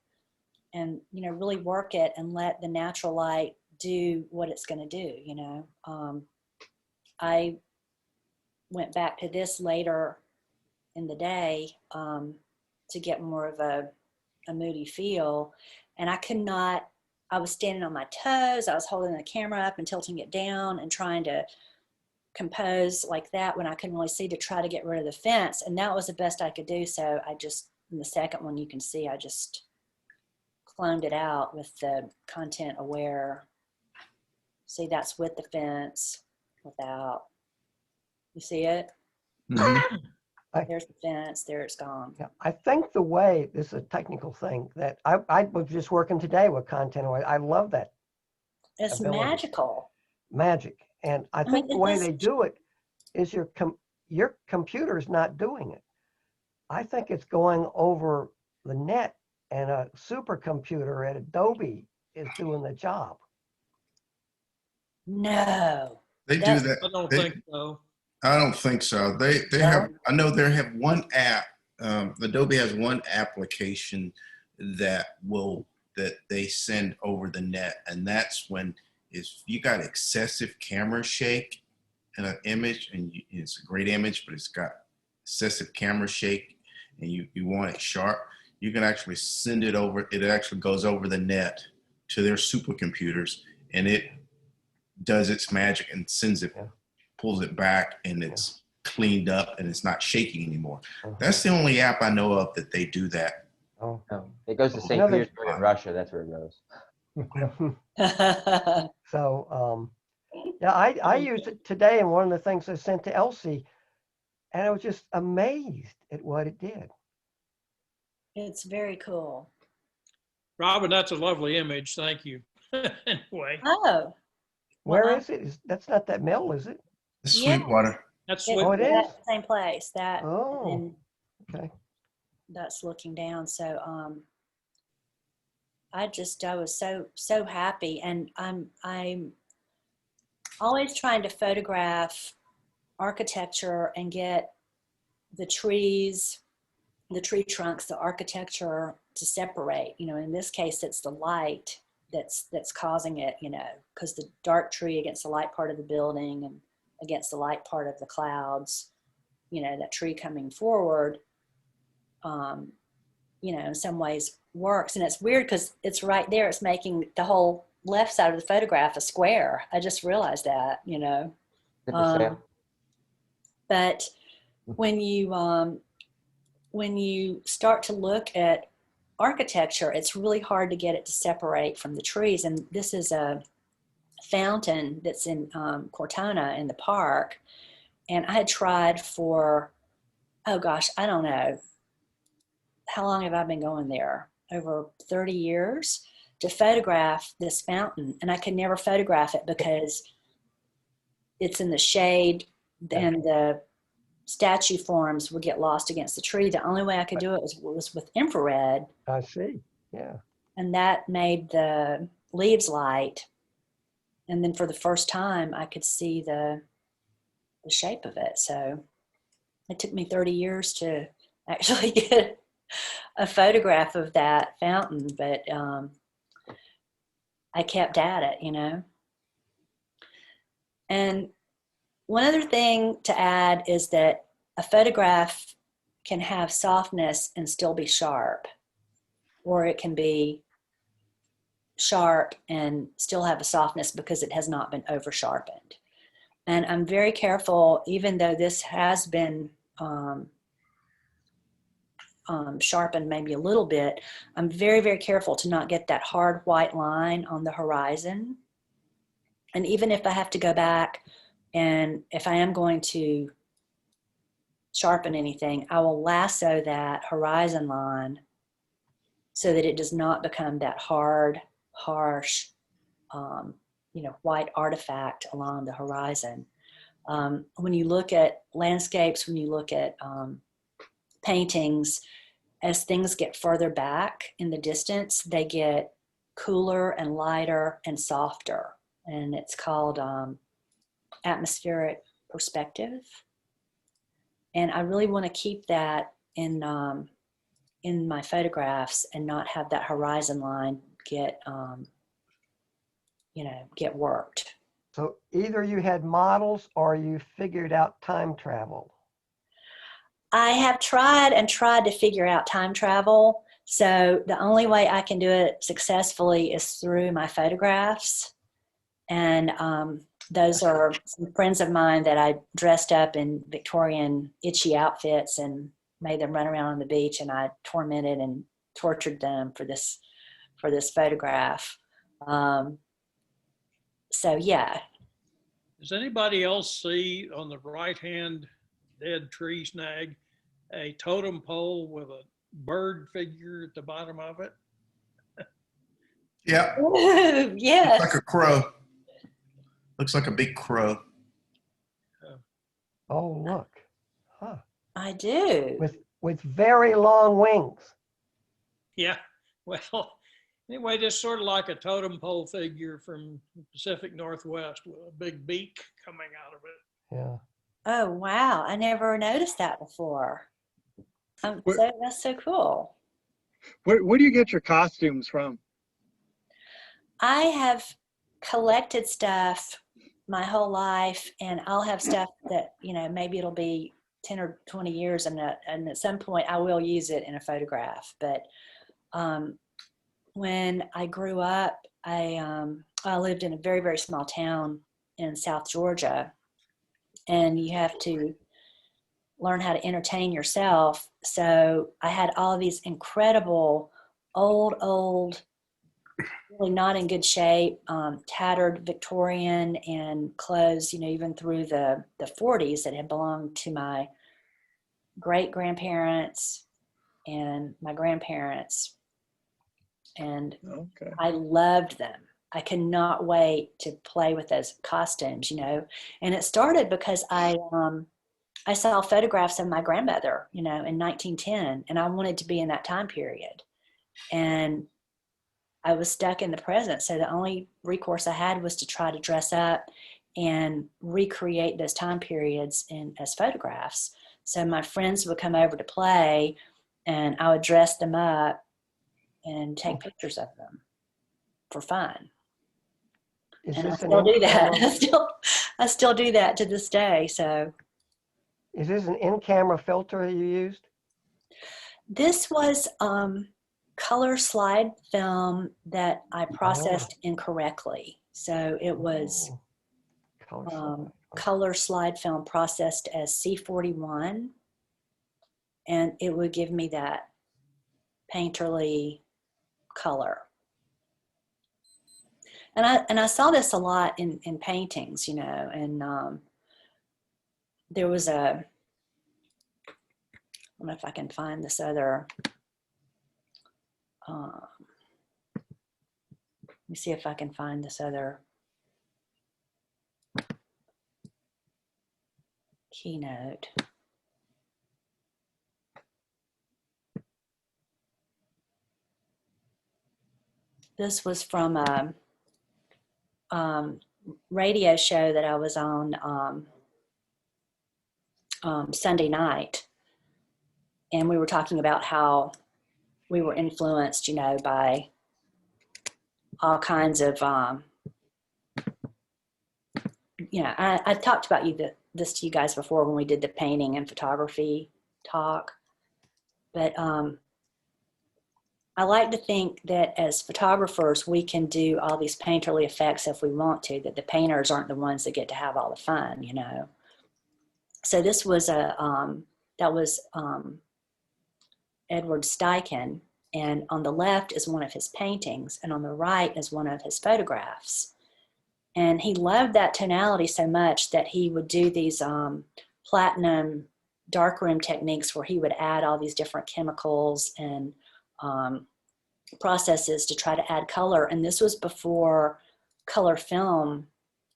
A: and, you know, really work it and let the natural light do what it's going to do, you know. I went back to this later in the day to get more of a moody feel, and I was standing on my toes, I was holding the camera up and tilting it down and trying to compose like that when I couldn't really see, to try to get rid of the fence, and that was the best I could do. So I just, in the second one you can see, I just cloned it out with the content aware. See, that's with the fence, without. You see it?
E: Mm-hmm.
A: There's the fence, there it's gone.
B: Yeah, I think the way, this is a technical thing, that I was just working today with content aware. I love that
A: It's
B: ability.
A: magical.
B: Magic. And I think the way they do it is your computer's not doing it. I think it's going over the net, and a supercomputer at Adobe is doing the job.
A: No.
E: They do that.
C: I don't think so.
E: I don't think so. They have. I know they have one app. Adobe has one application that they send over the net, and that's when if you got excessive camera shake in an image, and it's a great image, but it's got excessive camera shake, and you want it sharp, you can actually send it over. It actually goes over the net to their supercomputers, and it does its magic and sends it, pulls it back, and it's cleaned up and it's not shaking anymore. That's the only app I know of that they do that.
B: Oh,
D: No, it goes to St. Petersburg in Russia. That's where it goes.
B: so yeah, I used it today, and one of the things I sent to Elsie, and I was just amazed at what it did.
A: It's very cool.
C: Robin, that's a lovely image. Thank you. Anyway,
A: Oh,
B: Where is it? That's not that mill, is it?
E: Sweetwater.
C: that's
A: it's
B: Oh, it is?
A: that same place. That,
B: Oh,
A: and
B: okay.
A: that's looking down. So I was so happy, and I'm always trying to photograph architecture and get the trees, the tree trunks, the architecture to separate. You know, in this case, it's the light that's causing it, you know, because the dark tree against the light part of the building and against the light part of the clouds, you know, that tree coming forward, you know, in some ways works. And it's weird because it's right there. It's making the whole left side of the photograph a square. I just realized that, you know. But when you start to look at architecture, it's really hard to get it to separate from the trees. And this is a fountain that's in Cortona in the park. And I had tried for, oh gosh, I don't know, how long have I been going there? Over 30 years to photograph this fountain. And I could never photograph it because it's in the shade and the statue forms would get lost against the tree. The only way I could do it was with infrared.
B: I see. Yeah.
A: And that made the leaves light. And then for the first time, I could see the shape of it. So it took me 30 years to actually get a photograph of that fountain. But I kept at it, you know. And one other thing to add is that a photograph can have softness and still be sharp, or it can be sharp and still have a softness because it has not been over sharpened. And I'm very careful, even though this has been sharpened maybe a little bit, I'm very, very careful to not get that hard white line on the horizon. And even if I have to go back and if I am going to sharpen anything, I will lasso that horizon line so that it does not become that hard, harsh, you know, white artifact along the horizon. When you look at landscapes, when you look at paintings, as things get further back in the distance, they get cooler and lighter and softer. And it's called atmospheric perspective. And I really want to keep that in my photographs and not have that horizon line get, you know, get worked.
B: So either you had models or you figured out time travel.
A: I have tried and tried to figure out time travel. So the only way I can do it successfully is through my photographs. And those are some friends of mine that I dressed up in Victorian itchy outfits and made them run around on the beach, and I tormented and tortured them for this photograph. So yeah.
C: Does anybody else see on the right-hand dead tree snag a totem pole with a bird figure at the bottom of it?
E: Yeah.
A: Yes.
E: Looks like a crow. Looks like a big crow.
B: Oh, look. Huh.
A: I do.
B: With very long wings.
C: Yeah, well, anyway, just sort of like a totem pole figure from the Pacific Northwest with a big beak coming out of it.
B: Yeah.
A: Oh, wow. I never noticed that before. That's so cool.
F: Where do you get your costumes from?
A: I have collected stuff my whole life, and I'll have stuff that, you know, maybe it'll be 10 or 20 years and at some point I will use it in a photograph. But when I grew up, I lived in a very, very small town in South Georgia, and you have to learn how to entertain yourself. So I had all of these incredible old, really not in good shape, tattered Victorian and clothes, you know, even through the 40s that had belonged to my great grandparents and my grandparents. And
F: Okay.
A: I loved them. I could not wait to play with those costumes, you know. And it started because I saw photographs of my grandmother, you know, in 1910, and I wanted to be in that time period. And I was stuck in the present. So the only recourse I had was to try to dress up and recreate those time periods as photographs. So my friends would come over to play, and I would dress them up and take pictures of them for fun. And I still do that. I still do that to this day. So
B: Is this an in-camera filter you used?
A: this was color slide film that I processed incorrectly. So it was color slide film processed as C41, and it would give me that painterly color. And I saw this a lot in paintings, you know, and there was I don't know if I can find this other, let me see if I can find this other keynote. This was from a radio show that I was on Sunday night. And we were talking about how we were influenced, you know, by all kinds of, I talked about this to you guys before when we did the painting and photography talk, but I like to think that as photographers, we can do all these painterly effects if we want to, that the painters aren't the ones that get to have all the fun, you know. So this was Edward Steichen, and on the left is one of his paintings, and on the right is one of his photographs. And he loved that tonality so much that he would do these platinum darkroom techniques where he would add all these different chemicals and processes to try to add color. And this was before color film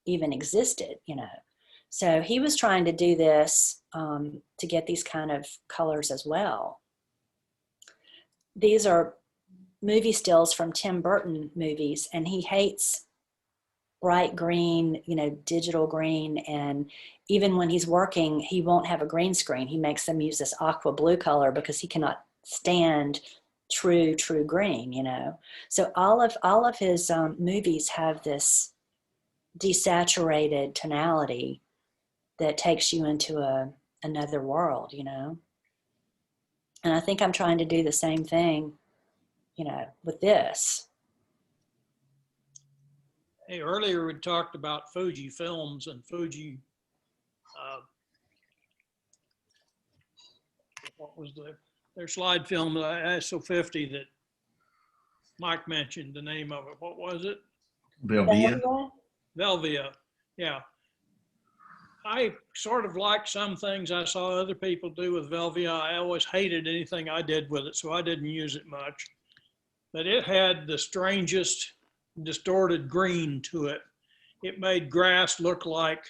A: even existed, you know. So he was trying to do this to get these kind of colors as well. These are movie stills from Tim Burton movies, and he hates bright green, you know, digital green. And even when he's working, he won't have a green screen. He makes them use this aqua blue color because he cannot stand true green, you know. So all of his movies have this desaturated tonality that takes you into another world, you know. And I think I'm trying to do the same thing, you know, with this.
C: Hey, earlier we talked about Fuji films and Fuji, what was their slide film, ISO50 that Mike mentioned the name of it. What was it?
E: Belvia.
C: Velvia, yeah. I sort of like some things I saw other people do with Velvia. I always hated anything I did with it, so I didn't use it much. But it had the strangest distorted green to it. It made grass look like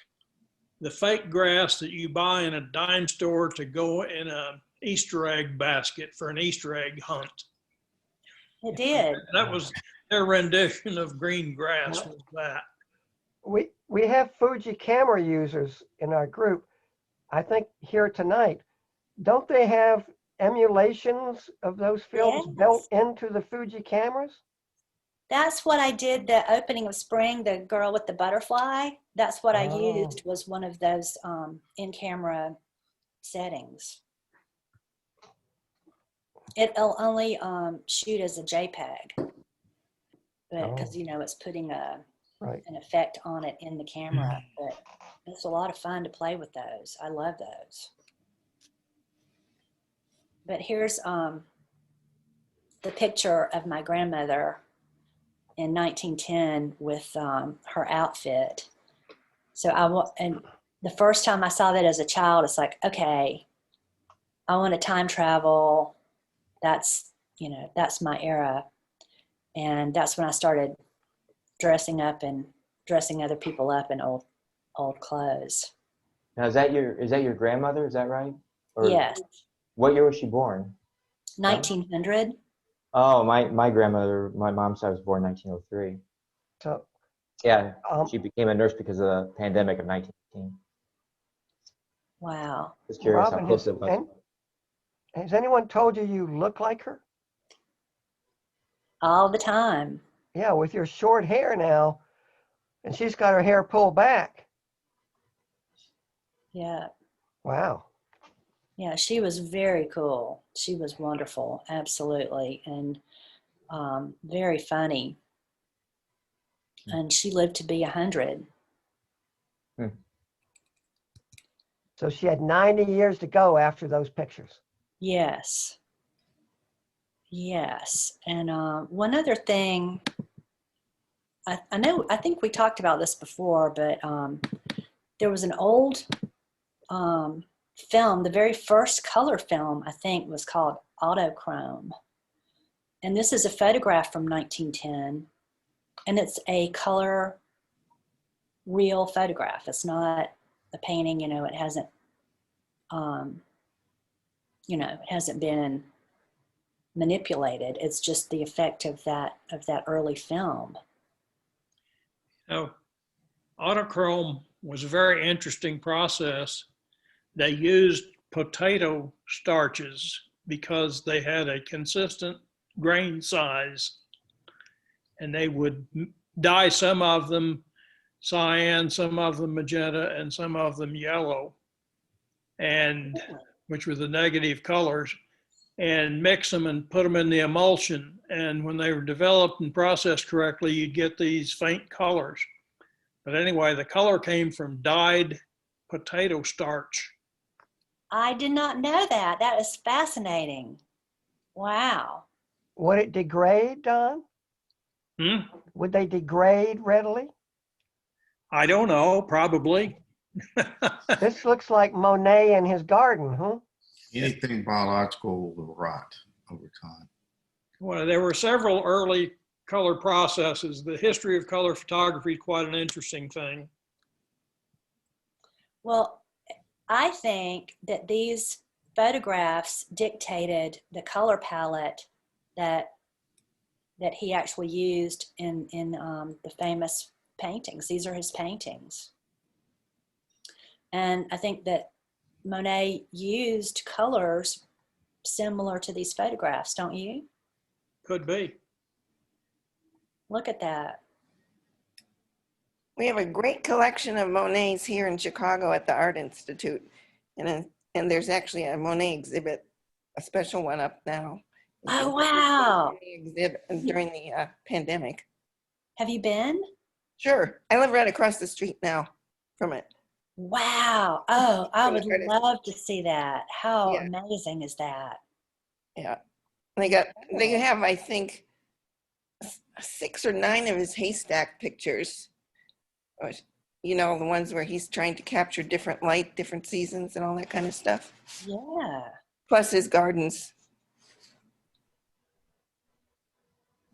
C: the fake grass that you buy in a dime store to go in a Easter egg basket for an Easter egg hunt.
A: It did.
C: That was their rendition of green grass, was that.
B: We have Fuji camera users in our group. I think here tonight, don't they have emulations of those films built into the Fuji cameras?
A: That's what I did the opening of Spring, the girl with the butterfly. That's what I used, was one of those in-camera settings. It'll only shoot as a JPEG, but because you know it's putting an effect on it in the camera. But it's a lot of fun to play with those. I love those. But here's the picture of my grandmother in 1910 with her outfit. So and the first time I saw that as a child, it's like, okay, I want to time travel. That's, you know, that's my era. And that's when I started dressing up and dressing other people up in old clothes.
D: Now, is that your grandmother? Is that right? Or
A: Yes.
D: What year was she born?
A: 1900.
D: Oh, my grandmother, my mom's side was born 1903.
B: So
D: yeah, she became a nurse because of the pandemic of 1918.
A: Wow.
D: Just curious
B: Robin,
D: how close it was.
B: Has anyone told you you look like her?
A: All the time.
B: Yeah, with your short hair now, and she's got her hair pulled back.
A: Yeah.
B: Wow.
A: Yeah, she was very cool. She was wonderful, absolutely, and very funny. And she lived to be 100.
B: So she had 90 years to go after those pictures.
A: Yes. Yes. And one other thing, I think we talked about this before, but there was an old film, the very first color film, I think, was called Autochrome. And this is a photograph from 1910, and it's a color real photograph. It's not a painting, you know, it hasn't, it hasn't been manipulated. It's just the effect of that early film.
C: Now, autochrome was a very interesting process. They used potato starches because they had a consistent grain size. and they would dye some of them cyan, some of them magenta, and some of them yellow, and which were the negative colors, and mix them and put them in the emulsion. And when they were developed and processed correctly, you'd get these faint colors. But anyway, the color came from dyed potato starch.
A: I did not know that. That is fascinating. Wow.
B: Would it degrade, Don? Would they degrade readily?
C: I don't know, probably.
B: This looks like Monet in his garden, huh?
E: Anything biological will rot over time.
C: Well, there were several early color processes. The history of color photography is quite an interesting thing.
A: Well, I think that these photographs dictated the color palette that he actually used in the famous paintings. These are his paintings. And I think that Monet used colors similar to these photographs, don't you?
C: Could be.
A: Look at that.
G: We have a great collection of Monets here in Chicago at the Art Institute. And there's actually a Monet exhibit, a special one up now.
A: Oh, wow.
G: Exhibit during the pandemic.
A: Have you been?
G: Sure. I live right across the street now from it.
A: Wow. Oh, I would love to see that. How
G: Yeah.
A: amazing is that?
G: Yeah. They have, I think, 6 or 9 of his haystack pictures. You know, the ones where he's trying to capture different light, different seasons and all that kind of stuff.
A: Yeah.
G: Plus his gardens.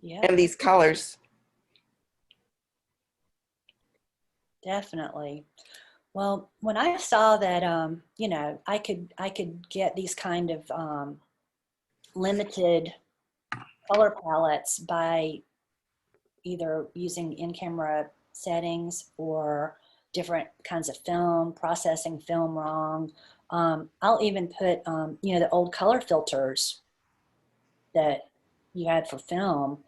A: Yeah.
G: And these colors.
A: Definitely. Well, when I saw that, you know, I could get these kind of limited color palettes by either using in-camera settings or different kinds of film, processing film wrong. I'll even put, you know, the old color filters that you had for film,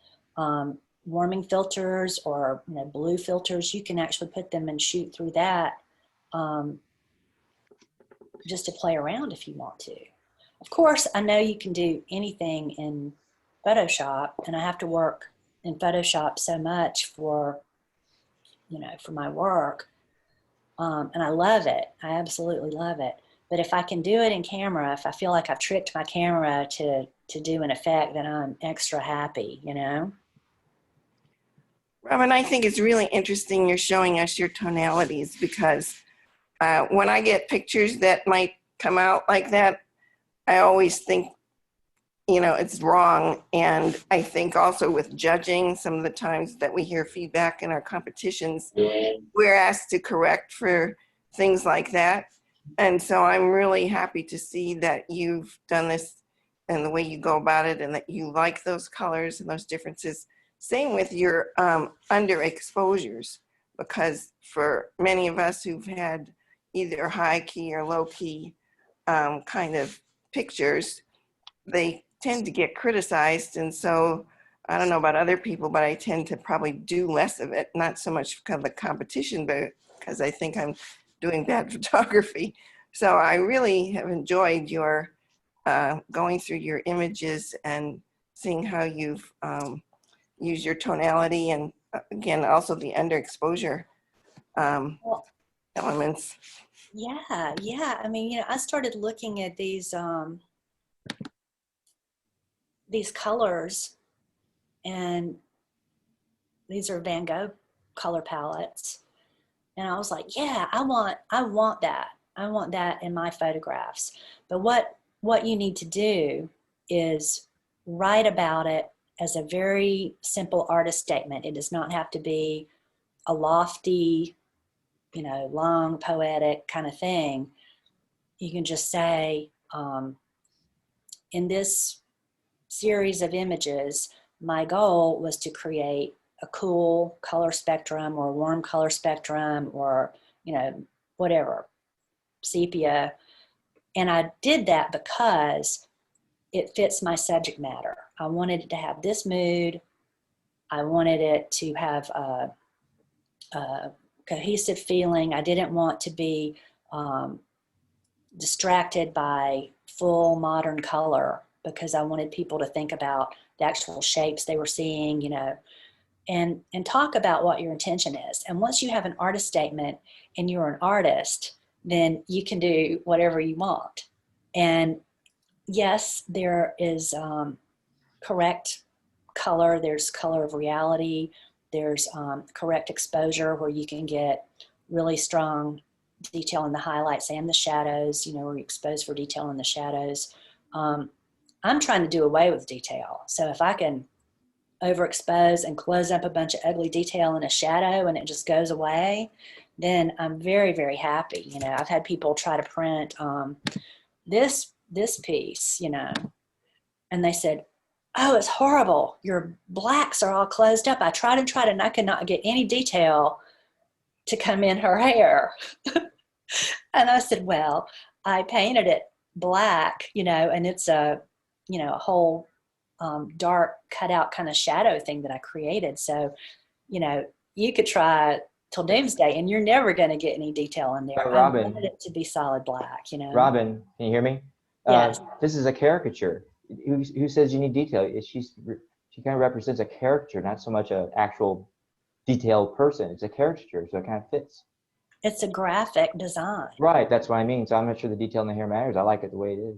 A: warming filters or, you know, blue filters. You can actually put them and shoot through that just to play around if you want to. Of course, I know you can do anything in Photoshop, and I have to work in Photoshop so much for, you know, for my work. And I love it. I absolutely love it. But if I can do it in camera, if I feel like I've tricked my camera to do an effect, then I'm extra happy, you know?
G: Robin, I think it's really interesting you're showing us your tonalities, because when I get pictures that might come out like that, I always think, you know, it's wrong. And I think also with judging, some of the times that we hear feedback in our competitions, we're asked to correct for things like that. And so I'm really happy to see that you've done this and the way you go about it, and that you like those colors and those differences. Same with your underexposures, because for many of us who've had either high key or low key kind of pictures, they tend to get criticized. And so I don't know about other people, but I tend to probably do less of it, not so much because of the competition, but because I think I'm doing bad photography. So I really have enjoyed your going through your images and seeing how you've used your tonality, and again, also the underexposure elements.
A: Yeah, yeah. I mean, you know, I started looking at these colors, and these are Van Gogh color palettes. And I was like, yeah, I want that. I want that in my photographs. But what you need to do is write about it as a very simple artist statement. It does not have to be a lofty, you know, long poetic kind of thing. You can just say, in this series of images, my goal was to create a cool color spectrum or warm color spectrum, or, you know, whatever, sepia. And I did that because it fits my subject matter. I wanted it to have this mood. I wanted it to have a cohesive feeling. I didn't want to be distracted by full modern color, because I wanted people to think about the actual shapes they were seeing, you know, and talk about what your intention is. And once you have an artist statement and you're an artist, then you can do whatever you want. And yes, there is correct color, there's color of reality, there's correct exposure where you can get really strong detail in the highlights and the shadows, you know, where you expose for detail in the shadows. I'm trying to do away with detail. So if I can overexpose and close up a bunch of ugly detail in a shadow and it just goes away, then I'm very, very happy. You know, I've had people try to print this piece, you know, and they said, oh, it's horrible. Your blacks are all closed up. I tried and I could not get any detail to come in her hair. And I said, well, I painted it black, you know, and it's a, you know, a whole dark cutout kind of shadow thing that I created. So, you know, you could try till doomsday and you're never going to get any detail in there.
D: But Robin,
A: I wanted it to be solid black, you know.
D: Robin, can you hear me?
A: Yes.
D: This is a caricature. Who says you need detail? She kind of represents a character, not so much an actual detailed person. It's a caricature, so it kind of fits.
A: It's a graphic design.
D: Right, that's what I mean. So I'm not sure the detail in the hair matters. I like it the way it is.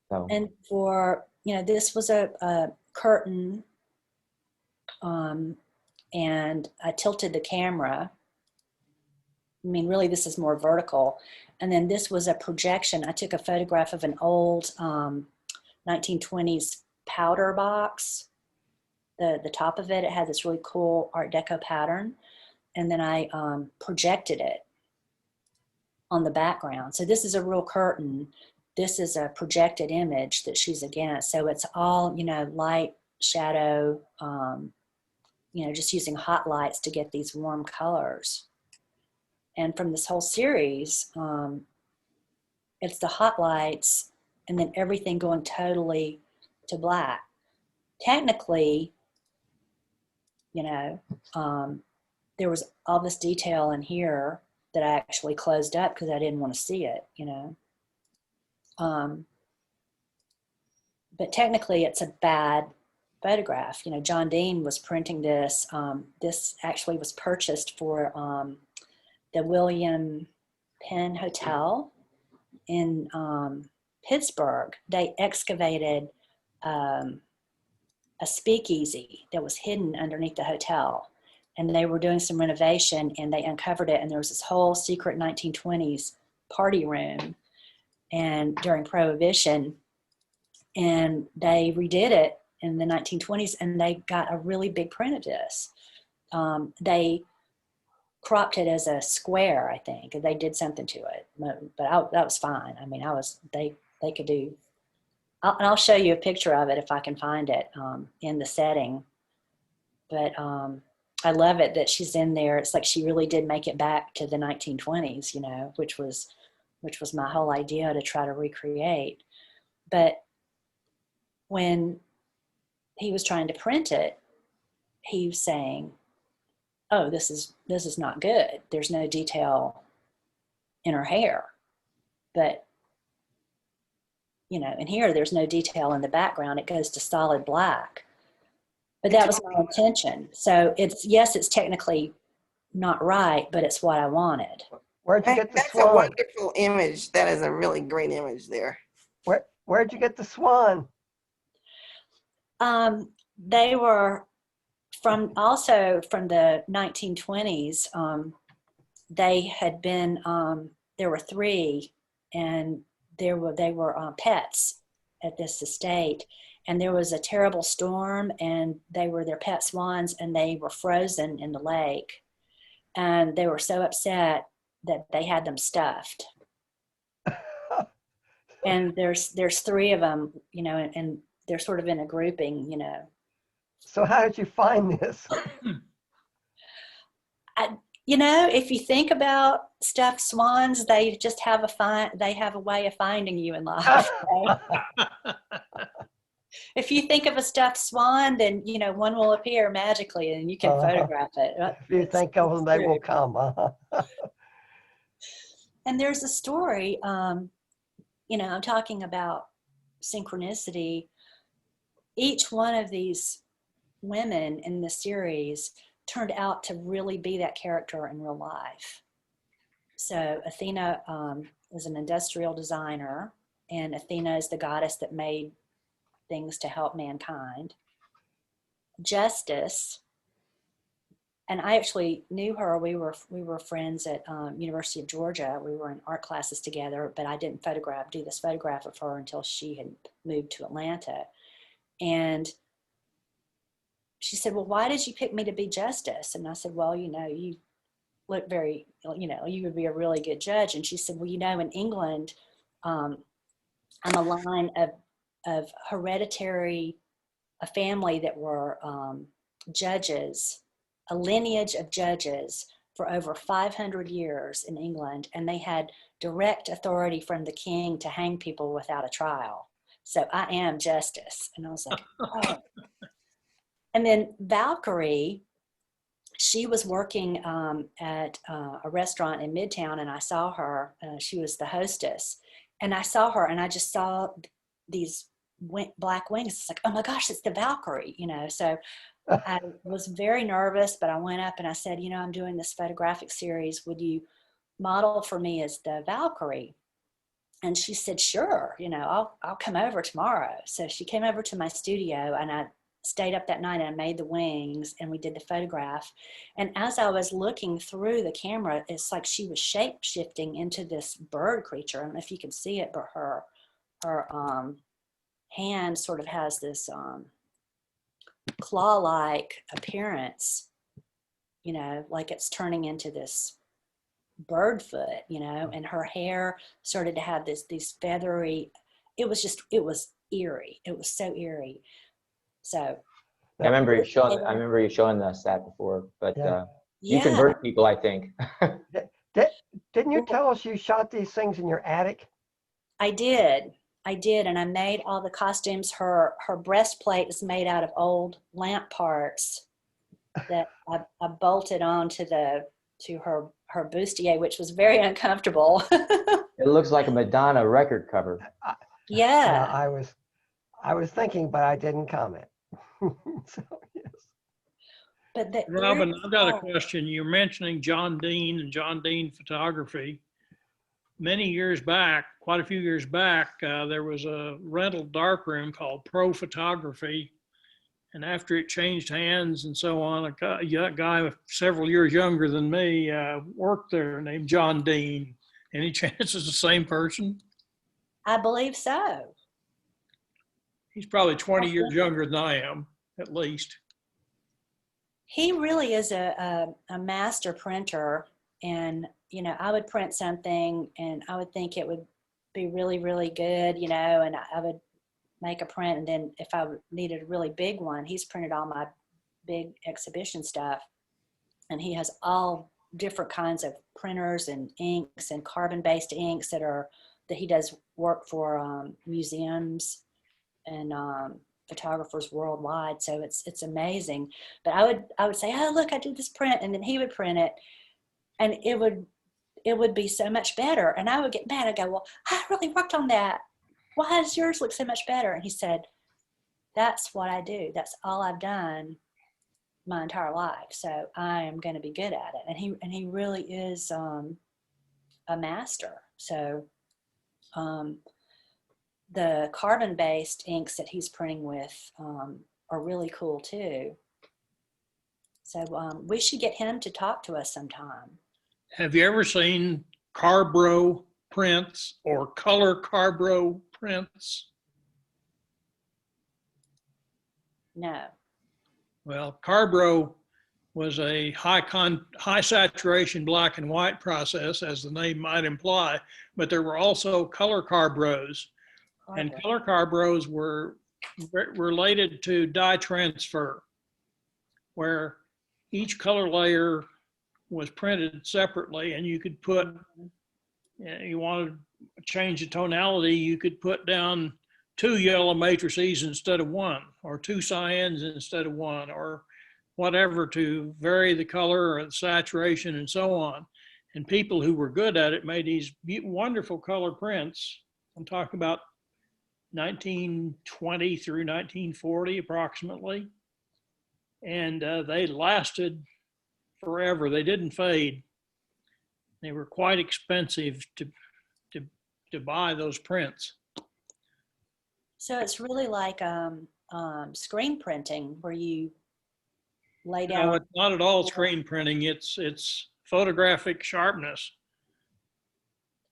D: So.
A: And for, you know, this was a curtain, and I tilted the camera. I mean, really, this is more vertical. And then this was a projection. I took a photograph of an old 1920s powder box. The top of it, it had this really cool Art Deco pattern. And then I projected it on the background. So this is a real curtain. This is a projected image that she's against. So it's all, you know, light, shadow, you know, just using hot lights to get these warm colors. And from this whole series, it's the hot lights and then everything going totally to black. Technically, you know, there was all this detail in here that I actually closed up because I didn't want to see it, you know. But technically it's a bad photograph. You know, John Dean was printing this. This actually was purchased for the William Penn Hotel in Pittsburgh. They excavated a speakeasy that was hidden underneath the hotel. And they were doing some renovation and they uncovered it. And there was this whole secret 1920s party room and during Prohibition. And they redid it in the 1920s and they got a really big print of this. They cropped it as a square, I think. They did something to it, but that was fine. I mean, they could do, I'll show you a picture of it if I can find it in the setting. But I love it that she's in there. It's like she really did make it back to the 1920s, you know, which was my whole idea to try to recreate. But when he was trying to print it, he was saying, oh, this is not good. There's no detail in her hair. But, you know, in here, there's no detail in the background. It goes to solid black. But that was my intention. So it's technically not right, but it's what I wanted.
B: Where'd you get the
G: That's a
B: swan?
G: wonderful image. That is a really great image there.
B: Where'd you get the swan?
A: They were also from the 1920s. They had been, there were 3, and they were pets at this estate. And there was a terrible storm, and they were their pet swans, and they were frozen in the lake. And they were so upset that they had them stuffed. And there's 3 of them, you know, and they're sort of in a grouping, you know.
B: So how did you find this?
A: You know, if you think about stuffed swans, they just have a way of finding you in life. Right? If you think of a stuffed swan, then you know one will appear magically, and you can photograph it.
B: If you think of them, they
A: true.
B: will come.
A: And there's a story. You know, I'm talking about synchronicity. Each one of these women in the series turned out to really be that character in real life. So Athena is an industrial designer, and Athena is the goddess that made things to help mankind. Justice, and I actually knew her. We were friends at University of Georgia. We were in art classes together, but I didn't do this photograph of her until she had moved to Atlanta. And she said, "Well, why did you pick me to be Justice?" And I said, "Well, you know, you look very, you know, you would be a really good judge." And she said, "Well, you know, in England, I'm a line of hereditary, a family that were judges, a lineage of judges for over 500 years in England, and they had direct authority from the king to hang people without a trial. So I am Justice." And I was like, oh. And then Valkyrie, she was working at a restaurant in Midtown, and I saw her. She was the hostess, and I saw her, and I just saw these black wings. It's like, oh my gosh, it's the Valkyrie, you know. So I was very nervous, but I went up and I said, you know, I'm doing this photographic series. Would you model for me as the Valkyrie? And she said, sure, you know, I'll come over tomorrow. So she came over to my studio, and I stayed up that night and I made the wings, and we did the photograph. And as I was looking through the camera, it's like she was shape shifting into this bird creature. I don't know if you can see it, but her hand sort of has this claw-like appearance, you know, like it's turning into this bird foot, you know, and her hair started to have these feathery, it was eerie. It was so eerie. So
D: I remember you showing us that before, but
B: Yeah.
D: you convert people, I think.
B: Didn't you tell us you shot these things in your attic?
A: I did, and I made all the costumes. Her breastplate is made out of old lamp parts that I bolted on to her bustier, which was very uncomfortable.
D: It looks like a Madonna record cover.
A: Yeah.
B: I was thinking, but I didn't comment. So, yes.
A: But
C: Robin, I've got a question. You're mentioning John Dean and John Dean Photography. Many years back, quite a few years back, there was a rental darkroom called Pro Photography. And after it changed hands and so on, a guy several years younger than me worked there named John Dean. Any chance it's the same person?
A: I believe so.
C: He's probably 20 years younger than I am, at least.
A: He really is a master printer. And, you know, I would print something and I would think it would be really, really good, you know, and I would make a print. And then if I needed a really big one, he's printed all my big exhibition stuff. And he has all different kinds of printers and inks and carbon-based inks that he does work for museums and photographers worldwide. So it's amazing. But I would say, oh, look, I did this print. And then he would print it, and it would be so much better. And I would get mad. I'd go, well, I really worked on that. Why does yours look so much better? And he said, that's what I do. That's all I've done my entire life. So I am going to be good at it. And he really is a master. So the carbon-based inks that he's printing with are really cool too. So we should get him to talk to us sometime.
C: Have you ever seen Carbro prints or color Carbro prints?
A: No.
C: Well, Carbro was a high saturation black and white process, as the name might imply, but there were also color Carbros. And color Carbros were related to dye transfer, where each color layer was printed separately, and you could put, you wanted to change the tonality, you could put down 2 yellow matrices instead of 1, or 2 cyans instead of 1, or whatever, to vary the color or the saturation and so on. And people who were good at it made these wonderful color prints. I'm talking about 1920 through 1940 approximately. And they lasted forever. They didn't fade. They were quite expensive to buy those prints.
A: So it's really like screen printing, where you lay down.
C: No, it's not at all screen printing. It's photographic sharpness.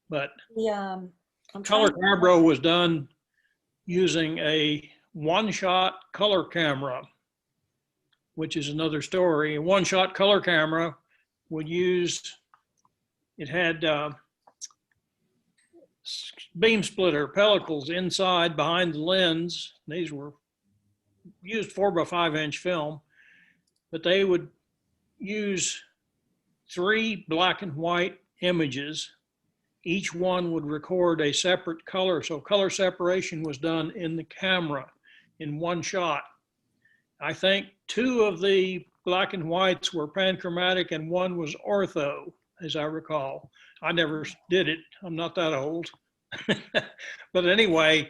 C: But color Carbro was done using a one-shot color camera, which is another story. A one-shot color camera would use, it had beam splitter pellicles inside behind the lens. These were used 4x5-inch film, but they would use 3 black and white images. Each one would record a separate color. So color separation was done in the camera in one shot. I think 2 of the black and whites were panchromatic and 1 was ortho, as I recall. I never did it. I'm not that old. But anyway,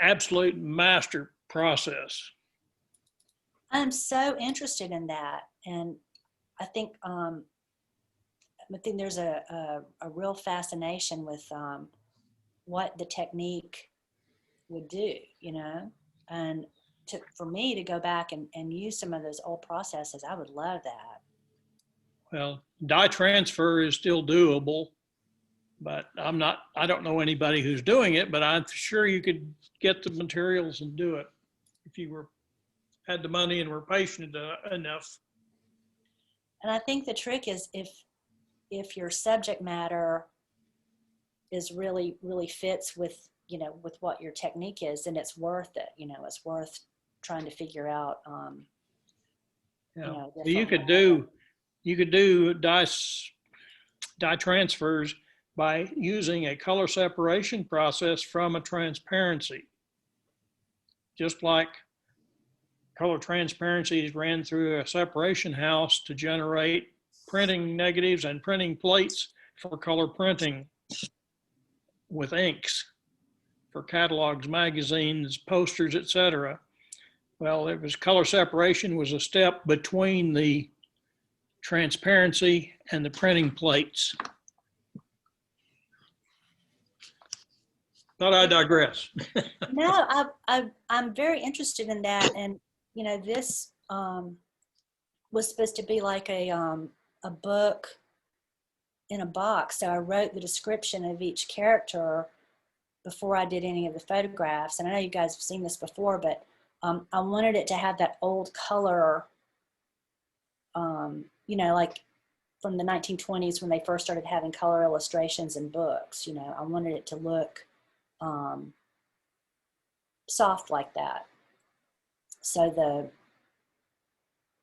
C: absolute master process.
A: I'm so interested in that. And I think there's a real fascination with what the technique would do, you know? And for me to go back and use some of those old processes, I would love that.
C: Well, dye transfer is still doable, but I don't know anybody who's doing it, but I'm sure you could get the materials and do it if you had the money and were patient enough.
A: And I think the trick is if your subject matter is really fits with, you know, with what your technique is, then it's worth it. You know, it's worth trying to figure out.
C: Yeah.
A: You know,
C: you could do dye transfers by using a color separation process from a transparency. Just like color transparencies ran through a separation house to generate printing negatives and printing plates for color printing with inks for catalogs, magazines, posters, etc. Well, it was color separation was a step between the transparency and the printing plates. But I digress.
A: No, I'm very interested in that. And, you know, this was supposed to be like a book in a box. So I wrote the description of each character before I did any of the photographs. And I know you guys have seen this before, but I wanted it to have that old color, you know, like from the 1920s when they first started having color illustrations in books. You know, I wanted it to look soft like that. So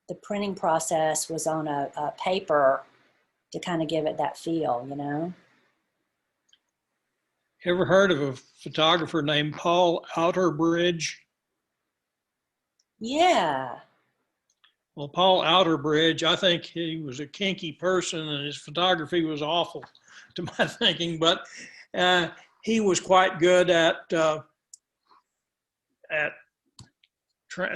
A: the printing process was on a paper to kind of give it that feel, you know.
C: Ever heard of a photographer named Paul Outerbridge?
A: Yeah.
C: Well, Paul Outerbridge, I think he was a kinky person and his photography was awful to my thinking, but he was quite good at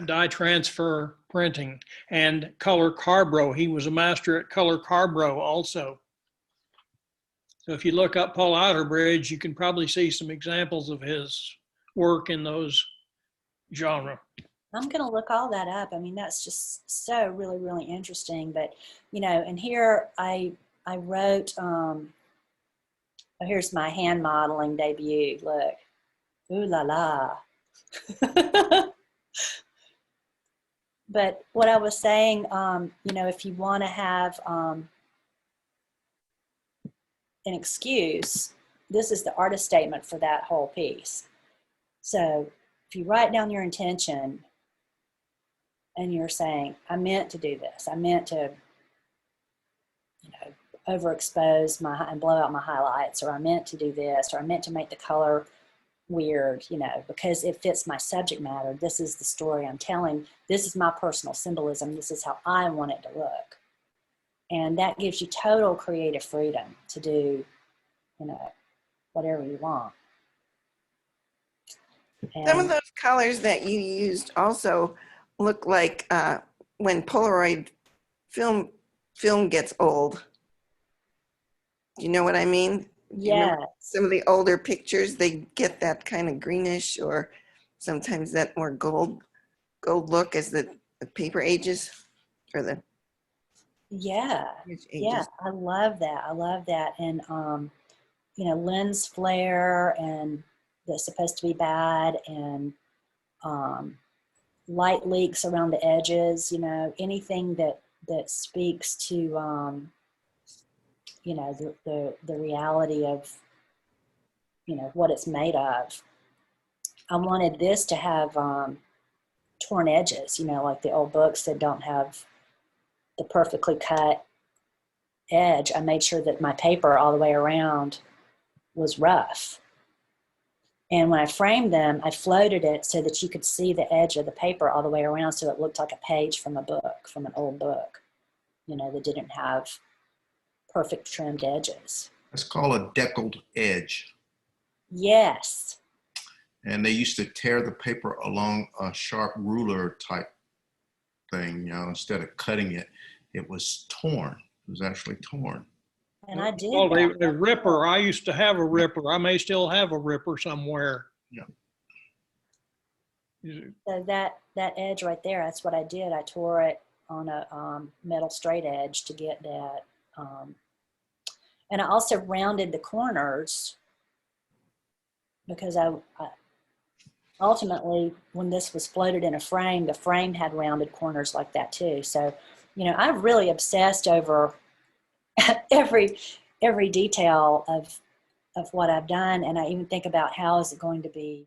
C: dye transfer printing and color Carbro. He was a master at color Carbro also. So if you look up Paul Outerbridge, you can probably see some examples of his work in those genres.
A: I'm going to look all that up. I mean, that's just so really interesting. But, you know, and here I wrote, oh, here's my hand modeling debut. Look. Ooh la la. But what I was saying, you know, if you want to have an excuse, this is the artist statement for that whole piece. So if you write down your intention and you're saying, I meant to do this, I meant to, you know, overexpose and blow out my highlights, or I meant to do this, or I meant to make the color weird, you know, because it fits my subject matter. This is the story I'm telling. This is my personal symbolism. This is how I want it to look. And that gives you total creative freedom to do, you know, whatever you want.
G: Some of
A: And
G: those colors that you used also look like when Polaroid film gets old. Do you know what I mean? Do you remember
A: yes,
G: some of the older pictures? They get that kind of greenish, or sometimes that more gold look as the paper ages, or the
A: yeah,
G: image
A: yeah,
G: ages.
A: I love that. I love that. And, you know, lens flare and that's supposed to be bad, and light leaks around the edges, you know, anything that speaks to, you know, the reality of, you know, what it's made of. I wanted this to have torn edges, you know, like the old books that don't have the perfectly cut edge. I made sure that my paper all the way around was rough. And when I framed them, I floated it so that you could see the edge of the paper all the way around, so it looked like a page from a book, from an old book, you know, that didn't have perfect trimmed edges.
E: It's called a deckled edge.
A: Yes.
E: And they used to tear the paper along a sharp ruler type thing, you know, instead of cutting it, it was torn. It was actually torn.
A: And I did
C: Oh,
A: that.
C: a ripper. I used to have a ripper. I may still have a ripper somewhere.
E: Yeah.
A: So that edge right there, that's what I did. I tore it on a metal straight edge to get that. And I also rounded the corners because I ultimately, when this was floated in a frame, the frame had rounded corners like that too. So, you know, I've really obsessed over every detail of what I've done. And I even think about how is it going to be